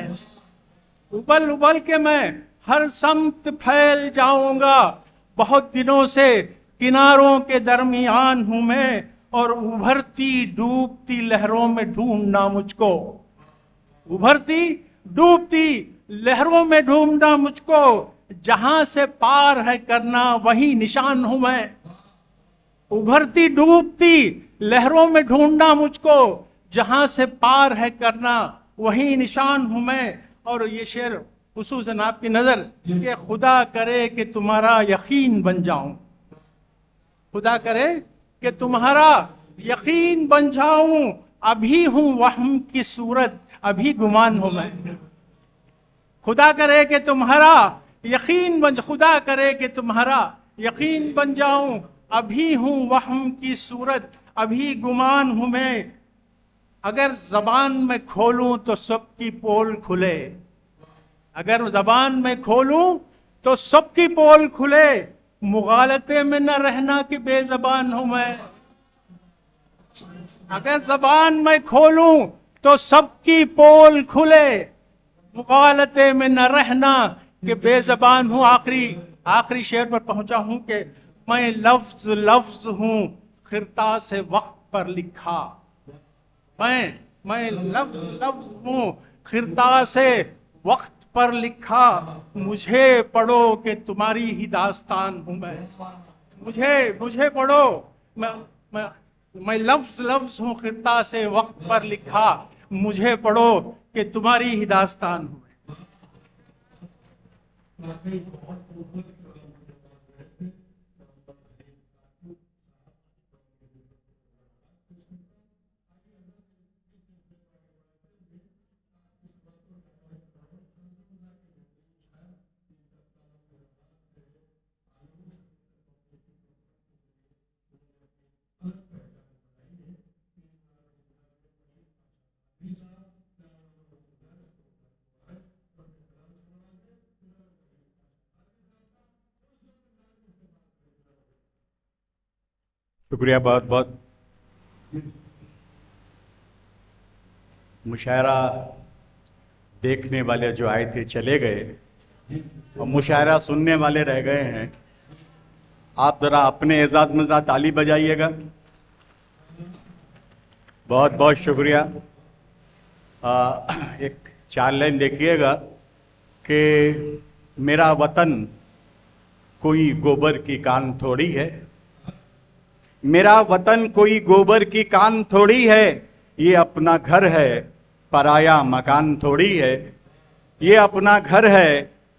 ابل کے میں ہر سمت پھیل جاؤں گا، بہت دنوں سے کناروں کے درمیان ہوں میں، اور ابھرتی ڈوبتی لہروں میں ڈھونڈنا مجھ کو، ابھرتی ڈوبتی لہروں میں ڈھونڈنا مجھ کو، جہاں سے پار ہے کرنا وہی نشان ہوں میں، ابھرتی ڈوبتی لہروں میں ڈھونڈنا مجھ کو، جہاں سے پار ہے کرنا وہی نشان ہوں میں۔ اور یہ شعر خصوصاً آپ کی نظر کہ خدا کرے کہ تمہارا یقین بن جاؤں، خدا کرے کہ تمہارا یقین بن جاؤں، ابھی ہوں وہم کی صورت ابھی گمان ہوں میں، خدا کرے کہ تمہارا یقین خدا کرے کہ تمہارا یقین بن جاؤں، ابھی ہوں وہم کی صورت ابھی گمان ہوں میں، اگر زبان میں کھولوں تو سب کی پول کھلے، اگر زبان میں کھولوں تو سب کی پول کھلے، مغالطے میں نہ رہنا کہ بے زبان ہوں میں، اگر زبان میں کھولوں تو سب کی پول کھلے، مغالطے میں نہ رہنا کہ بے زبان ہوں۔ آخری شعر پر پہنچا ہوں کہ میں لفظ ہوں خرطاس وقت پر لکھا، میں لفظ ہوں خرطاس وقت پر لکھا، مجھے پڑھو کہ تمہاری ہی داستان ہوں میں، مجھے پڑھو، میں لفظ ہوں خرطاس وقت پر لکھا، مجھے پڑھو کہ تمہاری ہی داستان ہوں۔ شکریہ بہت بہت۔ مشاعرہ دیکھنے والے جو آئے تھے چلے گئے اور مشاعرہ سننے والے رہ گئے ہیں، آپ ذرا اپنے اعزاز میں ذرا تالی بجائیے گا۔ بہت بہت شکریہ۔ ایک 4 لائن دیکھیے گا کہ میرا وطن کوئی گوبر کی کان تھوڑی ہے، میرا وطن کوئی گوبر کی کان تھوڑی ہے، یہ اپنا گھر ہے پرایا مکان تھوڑی ہے، یہ اپنا گھر ہے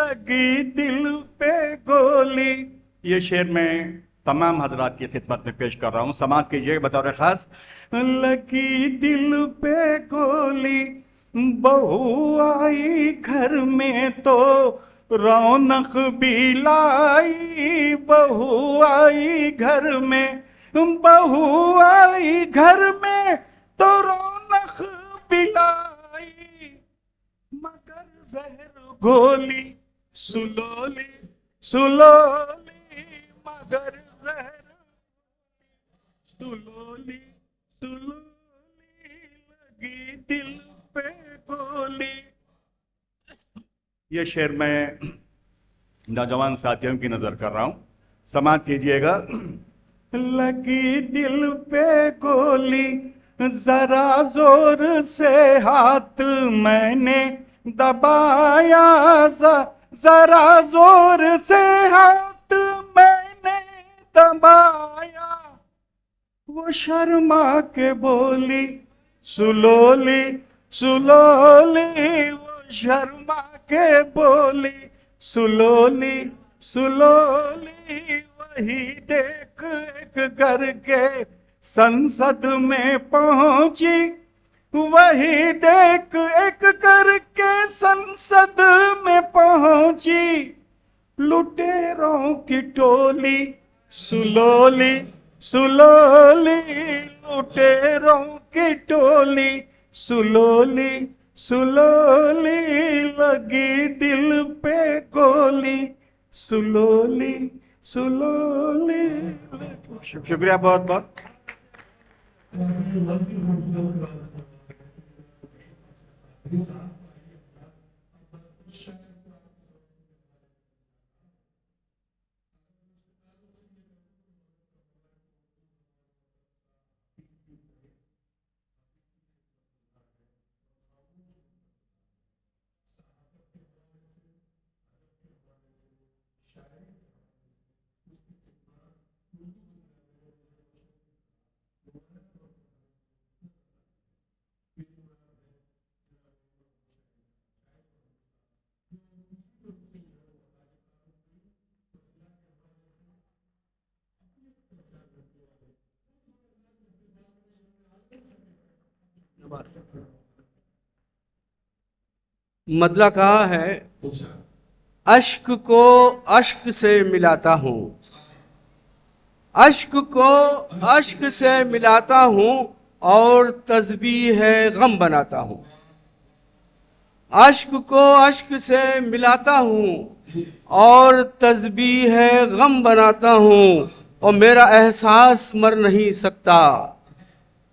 لگی دل پہ گولی. یہ شعر میں تمام حضرات کی خدمت میں پیش کر رہا ہوں، سماعت کیجیے بطور خاص. لگی دل پہ گولی بہو آئی گھر میں تو رونق بھی لائی. بہو آئی گھر میں، بہو آئی گھر میں تو رونق بھی لائی. مگر زہر گولی سلولی سلولی، مگر زہر سلولی سلولی لگی دل پہ گولی. یہ شعر میں نوجوان ساتھیوں کی نظر کر رہا ہوں، سماعت کیجئے گا. لگی دل پہ گولی ذرا زور سے ہاتھ میں نے دبایا، ذرا زور سے ہاتھ میں نے دبایا. وہ شرما کے بولی سلولی سلولی، وہ شرما کے بولی سلولی سلولی. وہی دیکھ ایک کر کے سنسد میں پہنچی، وہی دیکھ ایک کر کے سنسد میں پہنچی. لٹیروں کی ٹولی سلولی سلولی، لٹیروں کی ٹولی سلولی سلولی لگی دل پہ گولی سلولی سلولی. شکریہ بہت بہت. مطلع کہا ہے اشک کو اشک سے ملاتا ہوں، اشک کو اشک سے ملاتا ہوں اور تسبیح غم بناتا ہوں. اشک کو اشک سے ملاتا ہوں اور تسبیح غم بناتا ہوں، اور میرا احساس مر نہیں سکتا،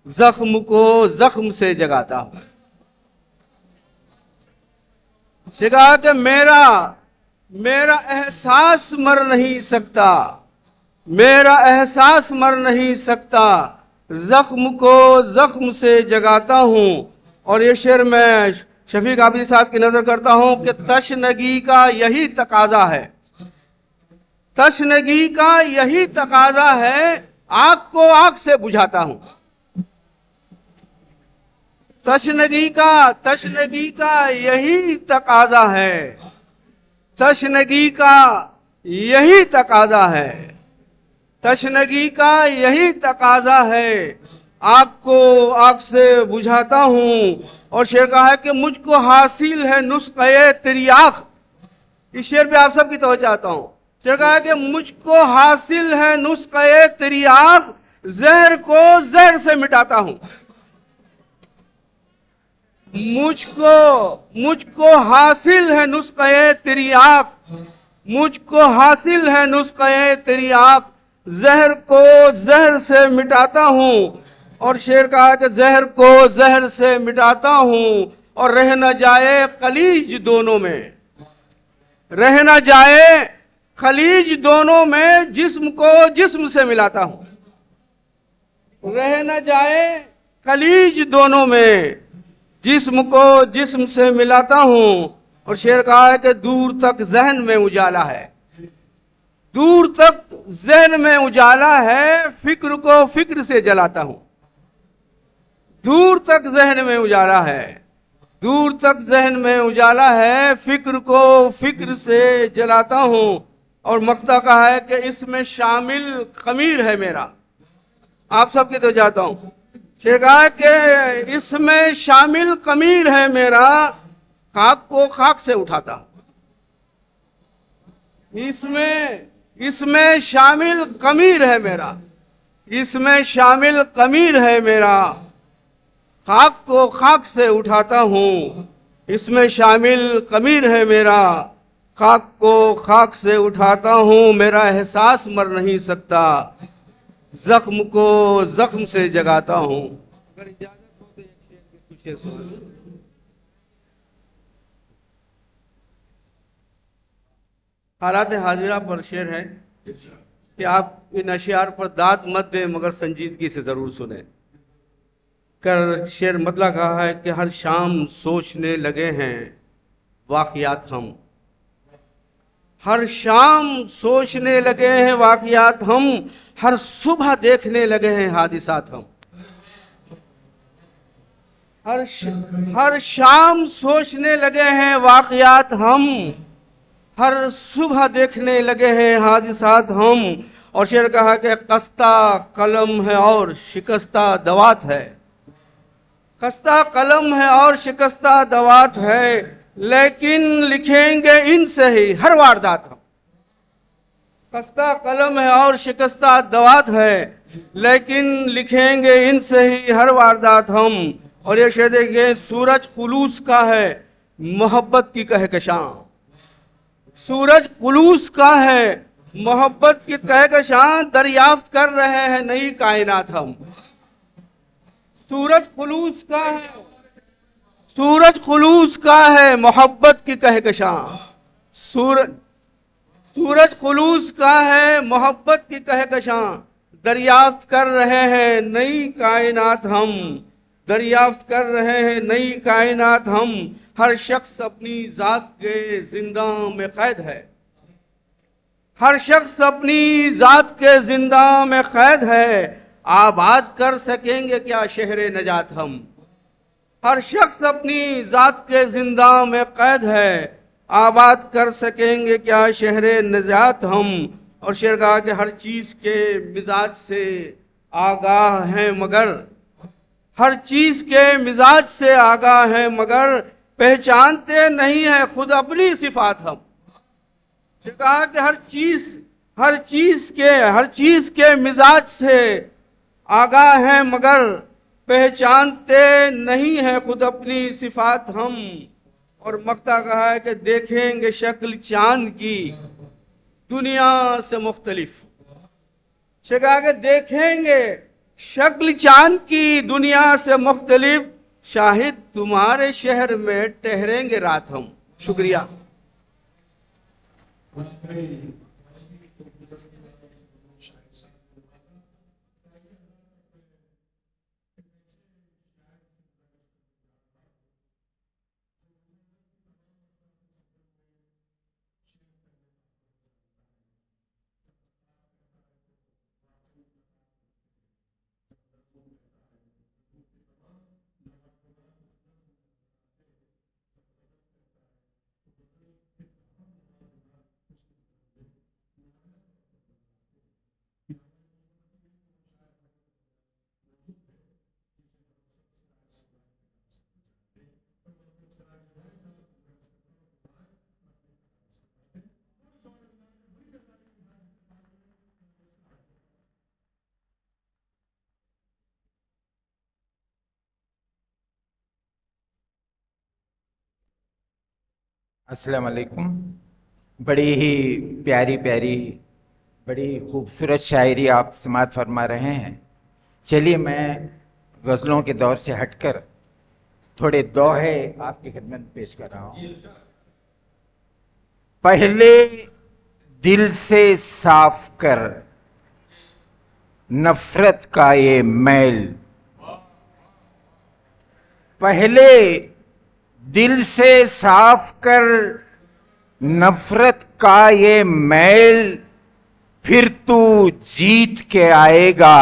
زخم کو زخم سے جگاتا ہوں. کہا کہ میرا احساس مر نہیں سکتا، میرا احساس مر نہیں سکتا، زخم کو زخم سے جگاتا ہوں. اور یہ شعر میں شفیق عابدی صاحب کی نظر کرتا ہوں کہ تشنگی کا یہی تقاضا ہے، تشنگی کا یہی تقاضا ہے، آگ کو آگ سے بجھاتا ہوں. تشنگی کا یہی تقاضا ہے، تشنگی کا یہی تقاضا ہے، تشنگی کا یہی تقاضا ہے، آگ کو آگ سے بجھاتا ہوں. اور شعر کہا ہے کہ مجھ کو حاصل ہے نسخہ تریاق. اس شعر پہ آپ سب کی توجہ چاہتا ہوں. شعر کہا ہے کہ مجھ کو حاصل ہے نسخہ تریاق، زہر کو زہر سے مٹاتا ہوں. مجھ کو حاصل ہے نسخہ تریاق، مجھ کو حاصل ہے نسخہ تریاق، زہر کو زہر سے مٹاتا ہوں. اور شعر کہا کہ زہر کو زہر سے مٹاتا ہوں اور رہ نہ جائے خلیج دونوں میں، رہ نہ جائے خلیج دونوں میں، جسم کو جسم سے ملاتا ہوں. رہ نہ جائے خلیج دونوں میں، جسم کو جسم سے ملاتا ہوں. اور شعر کہا ہے کہ دور تک ذہن میں اجالا ہے، دور تک ذہن میں اجالا ہے، فکر کو فکر سے جلاتا ہوں. دور تک ذہن میں اجالا ہے، دور تک ذہن میں اجالا ہے، فکر کو فکر سے جلاتا ہوں، اور مقطع کہا ہے کہ اس میں شامل خمیر ہے میرا، آپ سب کی تو جاتا ہوں، کہا کہ اس میں شامل خمیر ہے میرا، خاک کو خاک سے اٹھاتا ہوں، اس میں شامل خمیر ہے میرا، اس میں شامل خمیر ہے میرا، خاک کو خاک سے اٹھاتا ہوں، اس میں شامل خمیر ہے میرا، خاک کو خاک سے اٹھاتا ہوں، میرا احساس مر نہیں سکتا، زخم کو زخم سے جگاتا ہوں۔ اگر اجازت ہو تو ایک شعر کے کچھ شعر سنوں۔ حالات حاضرہ پر شعر ہے کہ آپ ان اشعار پر داد مت دیں مگر سنجیدگی سے ضرور سنیں۔ کر شعر مطلع کہا ہے کہ ہر شام سوچنے لگے ہیں واقعات ہم، ہر شام سوچنے لگے ہیں واقعات ہم، ہر صبح دیکھنے لگے ہیں حادثات ہم، ہر شام سوچنے لگے ہیں واقعات ہم، ہر صبح دیکھنے لگے ہیں حادثات ہم۔ اور شعر کہا کہ خستہ قلم ہے اور شکستہ دوات ہے، خستہ قلم ہے اور شکستہ دوات ہے، لیکن لکھیں گے ان سے ہی ہر واردات ہم۔ خستہ قلم ہے اور شکستہ دوات ہے، لیکن لکھیں گے ان سے ہی ہر واردات ہم۔ اور یہ شعر دیکھیں، سورج خلوص کا ہے محبت کی کہکشاں، سورج خلوص کا ہے محبت کی کہکشاں، دریافت کر رہے ہیں نئی کائنات ہم۔ سورج خلوص کا ہے، سورج خلوص کا ہے محبت کی کہکشاں، سورج خلوص کا ہے محبت کی کہکشاں، دریافت کر رہے ہیں نئی کائنات ہم، دریافت کر رہے ہیں نئی کائنات ہم۔ ہر شخص اپنی ذات کے زنداں میں قید ہے، ہر شخص اپنی ذات کے زنداں میں قید ہے، آباد کر سکیں گے کیا شہر نجات ہم۔ ہر شخص اپنی ذات کے زنداں میں قید ہے، آباد کر سکیں گے کیا شہر نجات ہم۔ اور شعر کہا کہ ہر چیز کے مزاج سے آگاہ ہیں مگر، ہر چیز کے مزاج سے آگاہ ہیں مگر، پہچانتے نہیں ہیں خود اپنی صفات ہم۔ کہا کہ ہر چیز کے مزاج سے آگاہ ہیں مگر، پہچانتے نہیں ہیں خود اپنی صفات ہم۔ اور مقطع کہا ہے کہ دیکھیں گے شکل چاند کی دنیا سے مختلف، کہا کہ دیکھیں گے شکل چاند کی دنیا سے مختلف، شاہد تمہارے شہر میں ٹھہریں گے رات ہم۔ شکریہ۔ السلام علیکم۔ بڑی ہی پیاری بڑی خوبصورت شاعری آپ سماعت فرما رہے ہیں۔ چلیے میں غزلوں کے دور سے ہٹ کر تھوڑے دوہے آپ کی خدمت پیش کر رہا ہوں۔ پہلے دل سے صاف کر نفرت کا یہ میل، پہلے دل سے صاف کر نفرت کا یہ میل، پھر تو جیت کے آئے گا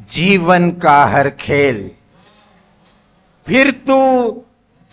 جیون کا ہر کھیل، پھر تو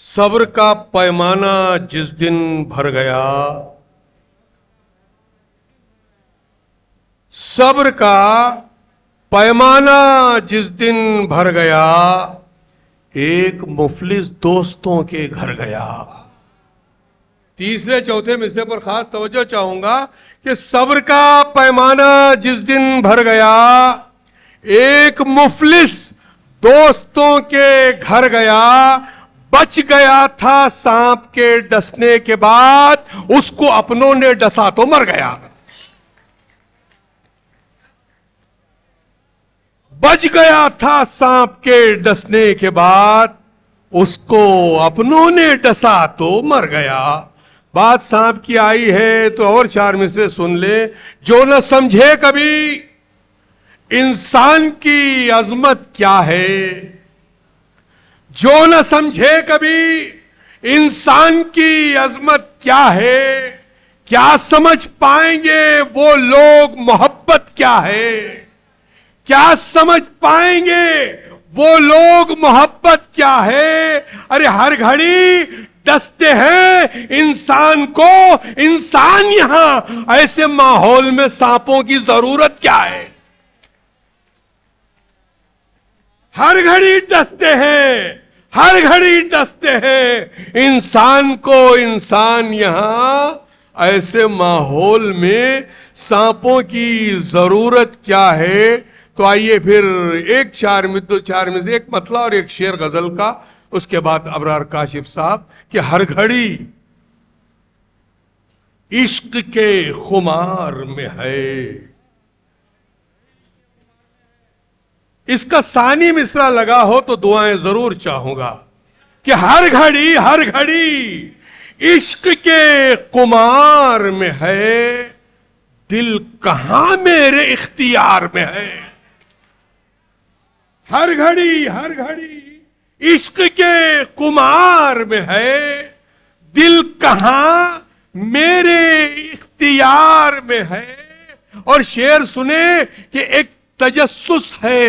صبر کا پیمانہ جس دن بھر گیا، صبر کا پیمانہ جس دن بھر گیا، ایک مفلس دوستوں کے گھر گیا۔ تیسرے چوتھے مصرعے پر خاص توجہ چاہوں گا کہ صبر کا پیمانہ جس دن بھر گیا، ایک مفلس دوستوں کے گھر گیا، بچ گیا تھا سانپ کے ڈسنے کے بعد، اس کو اپنوں نے ڈسا تو مر گیا۔ بچ گیا تھا سانپ کے ڈسنے کے بعد، اس کو اپنوں نے ڈسا تو مر گیا۔ بات سانپ کی آئی ہے تو اور 4 مصرعے سن لے۔ جو نہ سمجھے کبھی انسان کی عظمت کیا ہے، جو نہ سمجھے کبھی انسان کی عظمت کیا ہے، کیا سمجھ پائیں گے وہ لوگ محبت کیا ہے، کیا سمجھ پائیں گے وہ لوگ محبت کیا ہے۔ ارے ہر گھڑی ڈستے ہیں انسان کو انسان، یہاں ایسے ماحول میں سانپوں کی ضرورت کیا ہے۔ ہر گھڑی ڈستے ہیں، ہر گھڑی ڈستے ہیں انسان کو انسان، یہاں ایسے ماحول میں سانپوں کی ضرورت کیا ہے۔ تو آئیے پھر ایک 4 مصرعے، ایک مطلع اور ایک شعر غزل کا، اس کے بعد ابرار کاشف صاحب کہ ہر گھڑی عشق کے خمار میں ہے۔ اس کا ثانی مصرعہ لگا ہو تو دعائیں ضرور چاہوں گا کہ ہر گھڑی عشق کے خمار میں ہے، دل کہاں میرے اختیار میں ہے۔ ہر گھڑی عشق کے خمار میں ہے، دل کہاں میرے اختیار میں ہے۔ اور شعر سنے کہ ایک تجسس ہے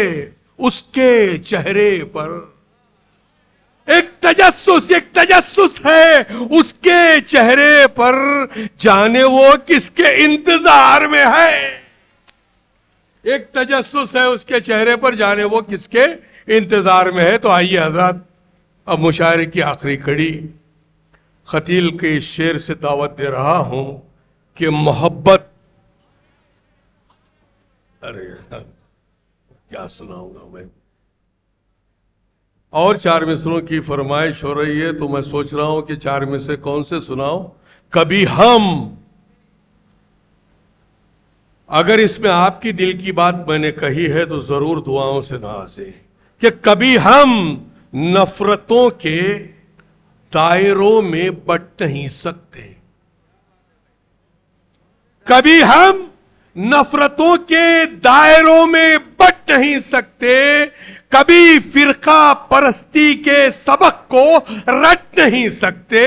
اس کے چہرے پر، ایک تجسس ہے اس کے چہرے پر، جانے وہ کس کے انتظار میں ہے۔ ایک تجسس ہے اس کے چہرے پر، جانے وہ کس کے انتظار میں ہے۔ تو آئیے حضرات، اب مشاعرے کی آخری کڑی خطیل کے اس شعر سے دعوت دے رہا ہوں کہ محبت، ارے کیا سناؤں گا میں، اور 4 مصروں کی فرمائش ہو رہی ہے تو میں سوچ رہا ہوں کہ 4 مصرے کون سے سناؤں۔ کبھی ہم، اگر اس میں آپ کی دل کی بات میں نے کہی ہے تو ضرور دعاؤں سے نوازیں کہ کبھی ہم نفرتوں کے دائروں میں بٹ نہیں سکتے، کبھی ہم نفرتوں کے دائروں میں بٹ نہیں سکتے، کبھی فرقہ پرستی کے سبق کو رٹ نہیں سکتے۔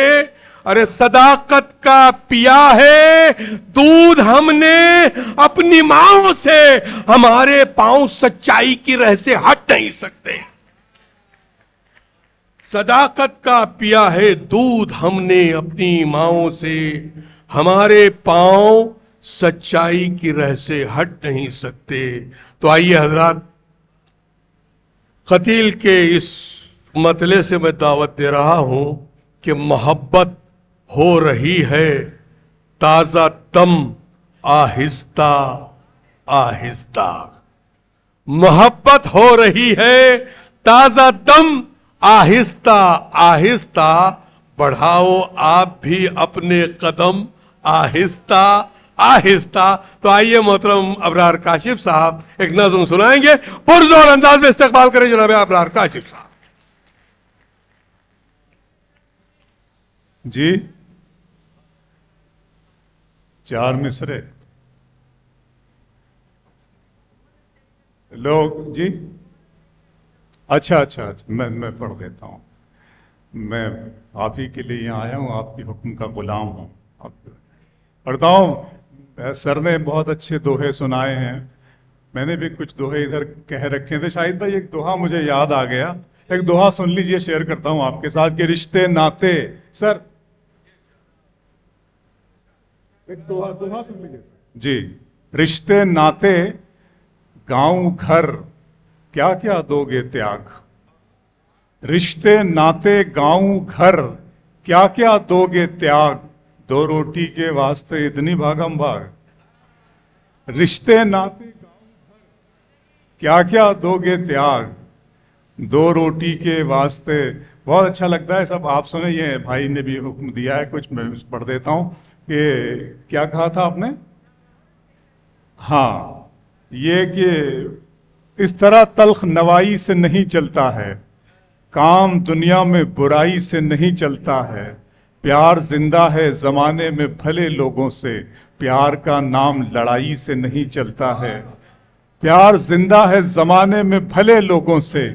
ارے صداقت کا پیا ہے دودھ ہم نے اپنی ماؤں سے، ہمارے پاؤں سچائی کی رہ سے ہٹ نہیں سکتے۔ صداقت کا پیا ہے دودھ ہم نے اپنی ماؤں سے، ہمارے پاؤں سچائی کی رہ سے ہٹ نہیں سکتے۔ تو آئیے حضرات، قتیل کے اس مطلع سے میں دعوت دے رہا ہوں کہ محبت ہو رہی ہے تازہ دم آہستہ آہستہ، محبت ہو رہی ہے تازہ دم آہستہ آہستہ، بڑھاؤ آپ بھی اپنے قدم آہستہ آہستہ۔ تو آئیے محترم ابرار کاشف صاحب ایک نظم سنائیں گے، پرزور انداز میں استقبال کریں جناب ابرار کاشف صاحب۔ جی 4 مصرے لوگ، جی اچھا میں پڑھ دیتا ہوں۔ میں آپ ہی کے لیے یہاں آیا ہوں، آپ کی حکم کا غلام ہوں۔ پڑھتا ہوں۔ سر نے بہت اچھے دوہے سنائے ہیں، میں نے بھی کچھ دوہے ادھر کہہ رکھے تھے۔ شاہد بھائی ایک دوہا مجھے یاد آ گیا ایک دوہا سن لیجئے، شیئر کرتا ہوں آپ کے ساتھ کہ رشتے ناتے، سر ایک دوہا سن لیجئے جی، رشتے ناتے گاؤں گھر کیا کیا دو گے تیاگ، رشتے ناتے گاؤں گھر کیا کیا دو گے تیاگ، دو روٹی کے واسطے اتنی بھاگم بھاگ، رشتے ناتے کیا کیا دو گے تیاگ، دو روٹی کے واسطے۔ بہت اچھا لگتا ہے سب، آپ سنیں، یہ بھائی نے بھی حکم دیا ہے، کچھ میں پڑھ دیتا ہوں کہ کیا کہا تھا آپ نے؟ ہاں، یہ کہ اس طرح تلخ نوائی سے نہیں چلتا ہے، کام دنیا میں برائی سے نہیں چلتا ہے، پیار زندہ ہے زمانے میں بھلے لوگوں سے، پیار کا نام لڑائی سے نہیں چلتا ہے، پیار زندہ ہے زمانے میں بھلے لوگوں سے،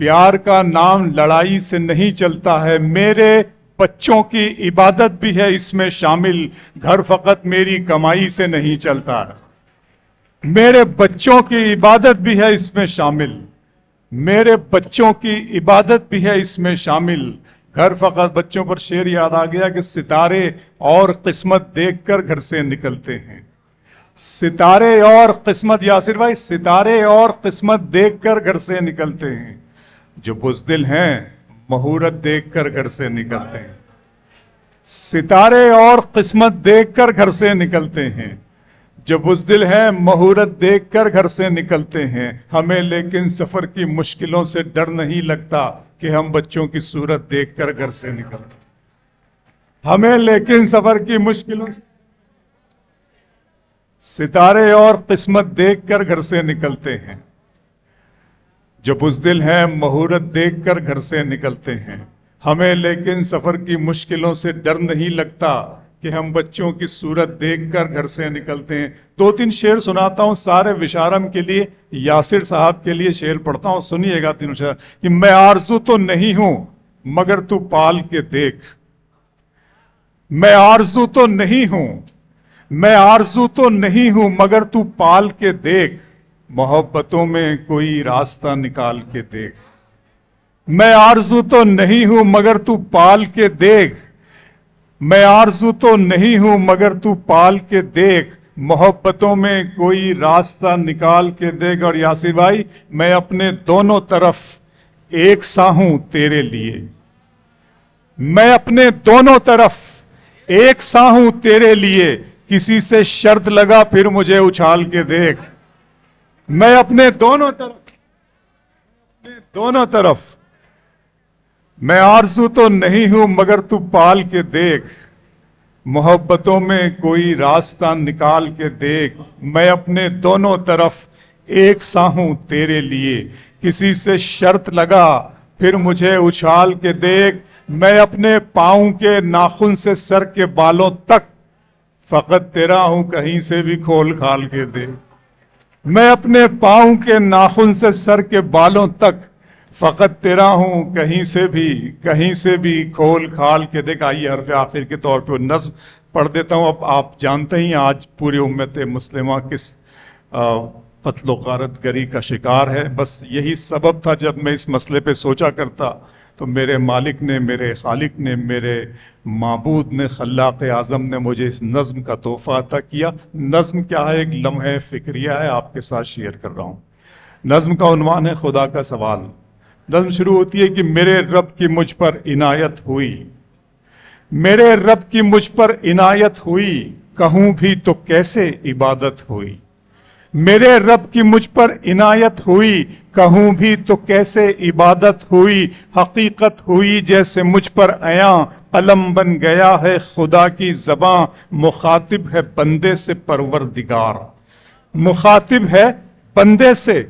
پیار کا نام لڑائی سے نہیں چلتا ہے، میرے بچوں کی عبادت بھی ہے اس میں شامل، گھر فقط میری کمائی سے نہیں چلتا ہے، میرے بچوں کی عبادت بھی ہے اس میں شامل، میرے بچوں کی عبادت بھی ہے اس میں شامل، گھر فقط۔ بچوں پر شعر یاد آ گیا کہ ستارے اور قسمت دیکھ کر گھر سے نکلتے ہیں، ستارے اور قسمت، یاسر بھائی، ستارے اور قسمت دیکھ کر گھر سے نکلتے ہیں، جو بزدل ہیں مہورت دیکھ کر گھر سے نکلتے ہیں، ستارے اور قسمت دیکھ کر گھر سے نکلتے ہیں، جو بزدل ہیں مہورت دیکھ کر گھر سے نکلتے ہیں، ہمیں لیکن سفر کی مشکلوں سے ڈر نہیں لگتا کہ ہم بچوں کی صورت دیکھ کر گھر سے نکلتے ہیں، ہمیں لیکن سفر کی مشکلوں سے ستارے اور قسمت دیکھ کر گھر سے نکلتے ہیں، جو بزدل ہیں مہورت دیکھ کر گھر سے نکلتے ہیں، ہمیں لیکن سفر کی مشکلوں سے ڈر نہیں لگتا کہ ہم بچوں کی صورت دیکھ کر گھر سے نکلتے ہیں۔ دو تین شعر سناتا ہوں سارے وشارم کے لیے، یاسر صاحب کے لیے شعر پڑھتا ہوں، سنیے گا تینوں شعر کہ میں آرزو تو نہیں ہوں مگر تو پال کے دیکھ، میں آرزو تو نہیں ہوں، میں آرزو تو نہیں ہوں مگر تو پال کے دیکھ، محبتوں میں کوئی راستہ نکال کے دیکھ، میں آرزو تو نہیں ہوں مگر تو پال کے دیکھ، میں آرزو تو نہیں ہوں مگر تو پال کے دیکھ، محبتوں میں کوئی راستہ نکال کے دیکھ۔ اور یاسر بھائی، میں اپنے دونوں طرف ایک سا ہوں تیرے لیے، میں اپنے دونوں طرف ایک سا ہوں تیرے لیے، کسی سے شرط لگا پھر مجھے اچھال کے دیکھ، میں اپنے دونوں طرف میں آرزو تو نہیں ہوں مگر تو پال کے دیکھ، محبتوں میں کوئی راستہ نکال کے دیکھ، میں اپنے دونوں طرف ایک سا ہوں تیرے لیے، کسی سے شرط لگا پھر مجھے اچھال کے دیکھ، میں اپنے پاؤں کے ناخن سے سر کے بالوں تک فقط تیرا ہوں کہیں سے بھی کھول کھال کے دیکھ، میں اپنے پاؤں کے ناخن سے سر کے بالوں تک فقط تیرا ہوں کہیں سے بھی کھول کھال کے دیکھ۔ آئیے حرف آخر کے طور پہ نظم پڑھ دیتا ہوں۔ اب آپ جانتے ہی آج پوری امت مسلمہ کس قتل و غارت گری کا شکار ہے، بس یہی سبب تھا جب میں اس مسئلے پہ سوچا کرتا تو میرے مالک نے، میرے خالق نے، میرے معبود نے، خلاق اعظم نے مجھے اس نظم کا تحفہ عطا کیا۔ نظم کیا ہے؟ ایک لمحہ فکریہ ہے، آپ کے ساتھ شیئر کر رہا ہوں۔ نظم کا عنوان ہے خدا کا سوال۔ نظم شروع ہوتی ہے کہ میرے رب کی مجھ پر عنایت ہوئی، میرے رب کی مجھ پر عنایت ہوئی، کہوں بھی تو کیسے عبادت ہوئی، میرے رب کی مجھ پر عنایت ہوئی، کہوں بھی تو کیسے عبادت ہوئی، حقیقت ہوئی جیسے مجھ پر عیاں، قلم بن گیا ہے خدا کی زباں، مخاطب ہے بندے سے پروردگار، مخاطب ہے بندے سے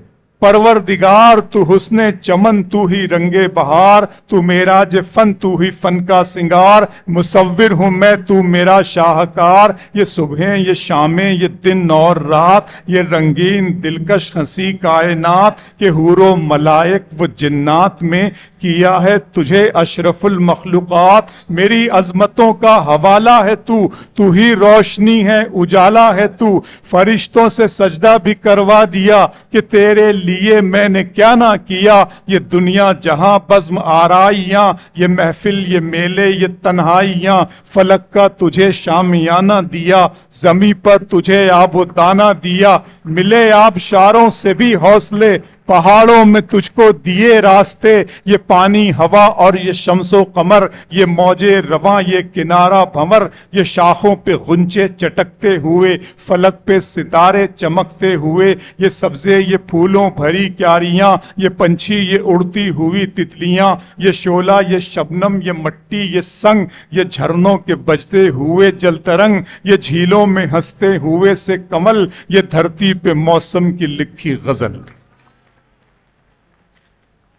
پروردگار، تو حسن چمن تو ہی رنگ بہار، تو معراج فن تو ہی فن کا سنگار، مصور ہوں میں تو میرا شاہکار، یہ صبحیں یہ شامیں یہ دن اور رات، یہ رنگین دلکش ہنسی کائنات، کہ حور و ملائک و جنات میں کیا ہے تجھے اشرف المخلوقات، میری عظمتوں کا حوالہ ہے تو ہی روشنی ہے اجالا ہے تو، فرشتوں سے سجدہ بھی کروا دیا کہ تیرے لیے لیے میں نے کیا نہ کیا، یہ دنیا جہاں بزم آرائیاں، یہ محفل یہ میلے یہ تنہائیاں، فلک کا تجھے شامیانہ دیا، زمیں پر تجھے آب و دانہ دیا، ملے آب شاروں سے بھی حوصلے، پہاڑوں میں تجھ کو دیے راستے، یہ پانی ہوا اور یہ شمس و قمر، یہ موجے رواں یہ کنارہ بھمر، یہ شاخوں پہ غنچے چٹکتے ہوئے، فلک پہ ستارے چمکتے ہوئے، یہ سبزے یہ پھولوں بھری کیاریاں، یہ پنچھی یہ اڑتی ہوئی تتلیاں، یہ شعلہ یہ شبنم یہ مٹی یہ سنگ، یہ جھرنوں کے بجتے ہوئے جل ترنگ، یہ جھیلوں میں ہنستے ہوئے سے کمل، یہ دھرتی پہ موسم کی لکھی غزل۔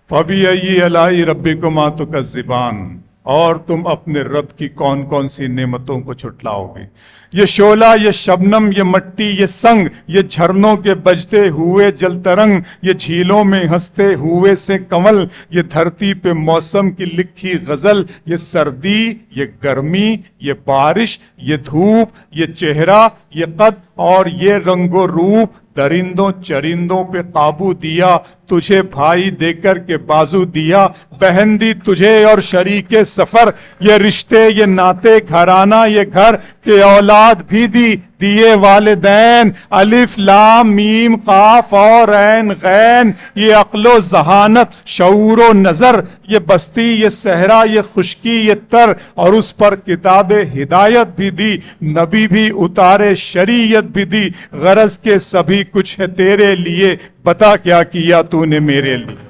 فَبِأَيِّ آلَاءِ رَبِّكُمَا تُكَذِّبَانِ، اور تم اپنے رب کی کون کون سی نعمتوں کو چھٹلاؤ گے۔ یہ شعلہ یہ شبنم یہ مٹی یہ سنگ، یہ جھرنوں کے بجتے ہوئے جل ترنگ، یہ جھیلوں میں ہنستے ہوئے سے کمل، یہ دھرتی پہ موسم کی لکھی غزل، یہ سردی یہ گرمی یہ بارش یہ دھوپ یہ چہرہ یہ قد اور یہ رنگ و روپ، درندوں چرندوں پہ قابو دیا، تجھے بھائی دے کر کے بازو دیا، بہن دی تجھے اور شریک سفر، یہ رشتے یہ ناتے گھرانہ یہ گھر، کہ اولاد بھی دیے والدین، الف لام میم قاف اور عین غین، یہ عقل و ذہانت شعور و نظر، یہ بستی یہ صحرا یہ خشکی یہ تر، اور اس پر کتاب ہدایت بھی دی، نبی بھی اتارے شریعت بھی دی، غرض کے سبھی کچھ ہے تیرے لیے، بتا کیا کیا تو نے میرے لیے۔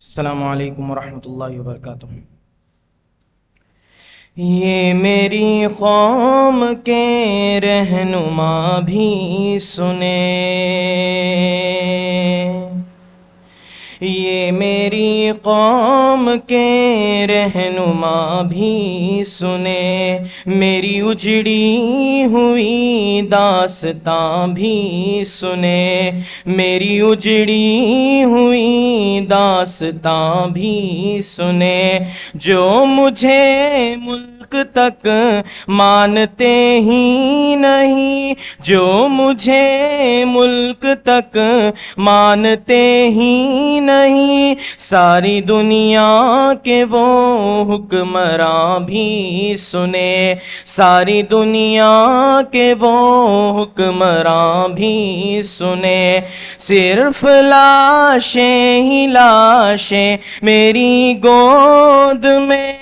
السلام علیکم ورحمۃ اللہ وبرکاتہ۔ یہ میری قوم کے رہنما بھی سنے، یہ میری قوم کے رہنما بھی سنے، میری اجڑی ہوئی داستاں بھی سنے، میری اجڑی ہوئی داستاں بھی سنے، جو مجھے ملک تک مانتے ہی نہیں، جو مجھے ملک تک مانتے ہی نہیں، ساری دنیا کے وہ حکمراں بھی سنے، ساری دنیا کے وہ حکمراں بھی سنے، صرف لاشیں ہی لاشیں میری گود میں،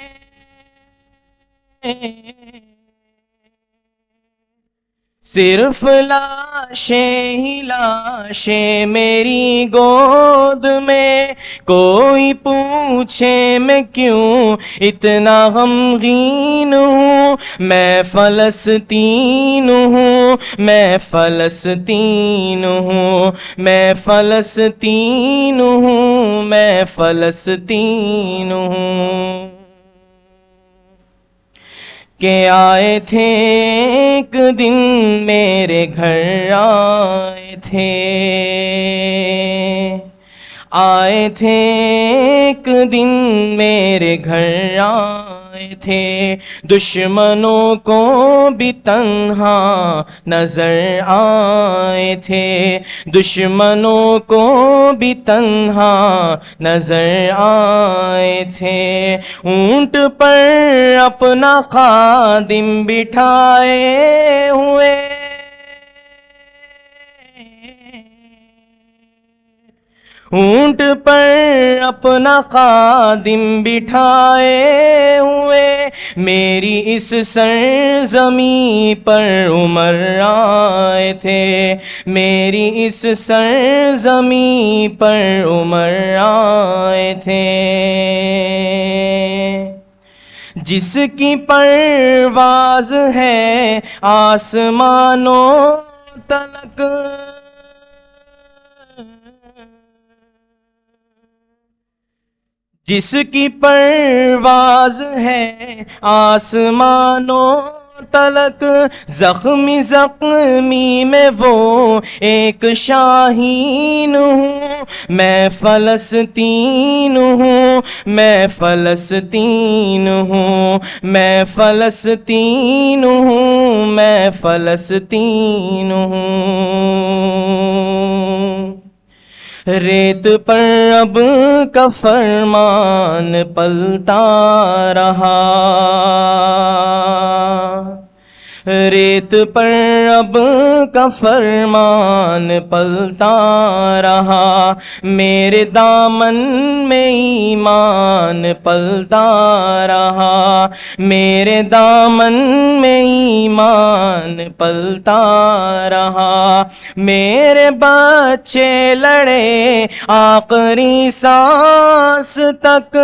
صرف لاشیں ہی لاشیں میری گود میں، کوئی پوچھے میں کیوں اتنا غمگین ہوں، میں فلسطین ہوں، میں فلسطین ہوں، میں فلسطین ہوں، میں فلسطین ہوں۔ کہ آئے تھے ایک دن میرے گھر، آئے تھے، آئے تھے ایک دن میرے گھر، آئے تھے، دشمنوں کو بھی تنہا نظر آئے تھے، دشمنوں کو بھی تنہا نظر آئے تھے، اونٹ پر اپنا خادم بٹھائے ہوئے، اونٹ پر اپنا خادم بٹھائے ہوئے میری اس سرزمین پر عمر آئے تھے، میری اس سرزمین پر عمر آئے تھے، جس کی پرواز ہے آسمانوں تلک، جس کی پرواز ہے آسمانوں تلک، زخمی زخمی میں وہ ایک شاہین ہوں، میں فلسطین ہوں، میں فلسطین ہوں، میں فلسطین ہوں، میں فلسطین ہوں۔ ریت پر اب کا فرمان پلتا رہا، ریت پر اب کا فرمان پلتا رہا، میرے دامن میں ایمان پلتا رہا، میرے دامن میں ایمان پلتا رہا، میرے بچے لڑے آخری سانس تک،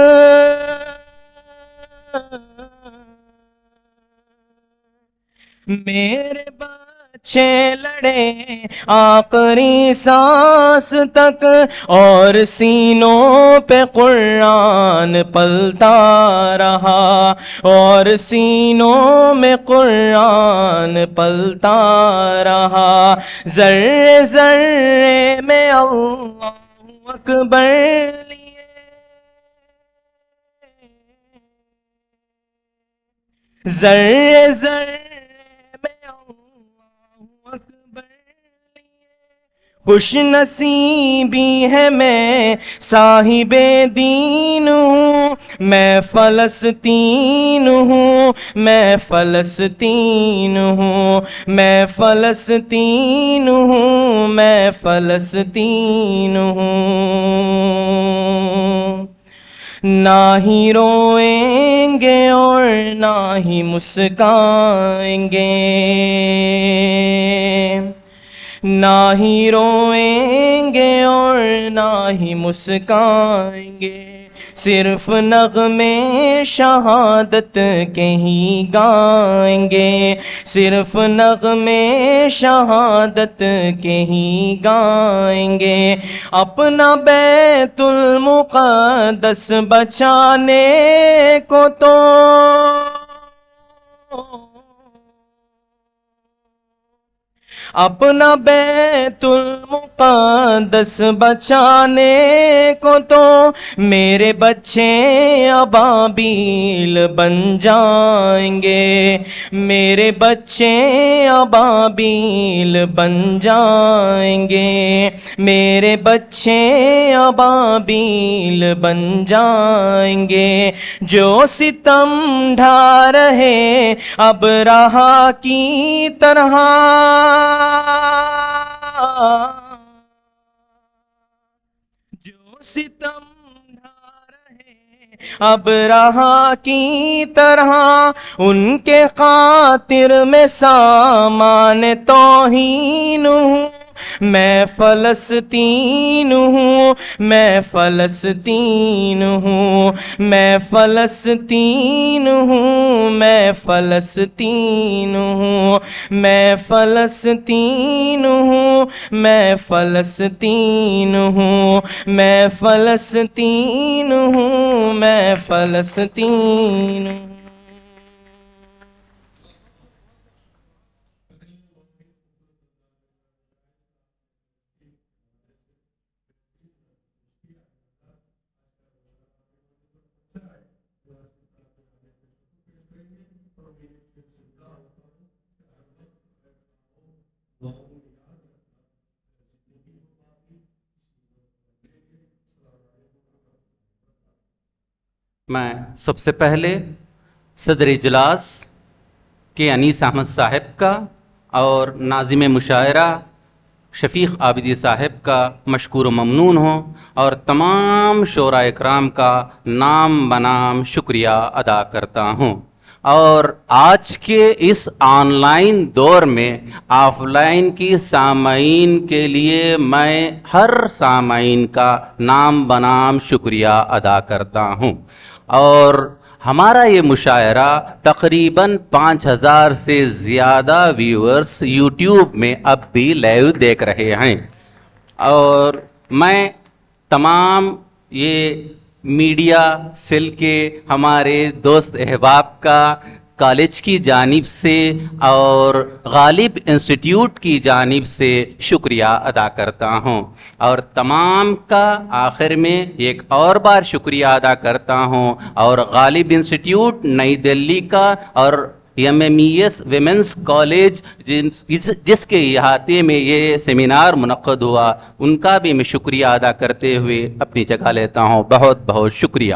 میرے بچے لڑے آخری سانس تک، اور سینوں پہ قرآن پلتا رہا، اور سینوں میں قرآن پلتا رہا، ذرے ذرے میں اللہ اکبر لیے، ذرے ذرے خوش نصیبی ہے میں صاحب دین ہوں، میں فلسطین ہوں، میں فلسطین ہوں، میں فلسطین ہوں، میں فلسطین ہوں۔ نہ ہی روئیں گے اور نہ ہی مسکائیں گے، نہ ہی روئیں گے اور نہ ہی مسکائیں گے، صرف نغمے شہادت کے ہی گائیں گے، صرف نغمے شہادت کے ہی گائیں گے، اپنا بیت المقدس بچانے کو تو اپنا بیت المقدس بچانے کو تو میرے بچے ابابیل بن جائیں گے، میرے بچے ابابیل بن جائیں گے، میرے بچے ابابیل بن جائیں گے، جو ستم ڈھا رہے اب رہا کی طرح، جو ستم ڈھا رہے اب رہا کی طرح، ان کے خاطر میں سامان توہین ہوں، میں فلسطین ہوں، میں فلسطین ہوں، میں فلسطین ہوں، میں فلسطین ہوں، میں فلسطین ہوں، میں فلسطین ہوں، میں فلسطین ہوں، میں فلسطین ہوں۔ میں سب سے پہلے صدر اجلاس کے انیس احمد صاحب کا اور ناظم مشاعرہ شفیق عابدی صاحب کا مشکور و ممنون ہوں اور تمام شعراء اکرام کا نام بنام شکریہ ادا کرتا ہوں. اور آج کے اس آن لائن دور میں آف لائن کی سامعین کے لیے میں ہر سامعین کا نام بنام شکریہ ادا کرتا ہوں. اور ہمارا یہ مشاعرہ تقریباً 5000 سے زیادہ ویورز یوٹیوب میں اب بھی لائیو دیکھ رہے ہیں. اور میں تمام یہ میڈیا سیل کے ہمارے دوست احباب کا کالج کی جانب سے اور غالب انسٹیٹیوٹ کی جانب سے شکریہ ادا کرتا ہوں. اور تمام کا آخر میں ایک اور بار شکریہ ادا کرتا ہوں اور غالب انسٹیٹیوٹ نئی دلی کا اور MMES ویمنس کالج جس کے احاطے میں یہ سیمینار منعقد ہوا ان کا بھی میں شکریہ ادا کرتے ہوئے اپنی جگہ لیتا ہوں. بہت بہت شکریہ.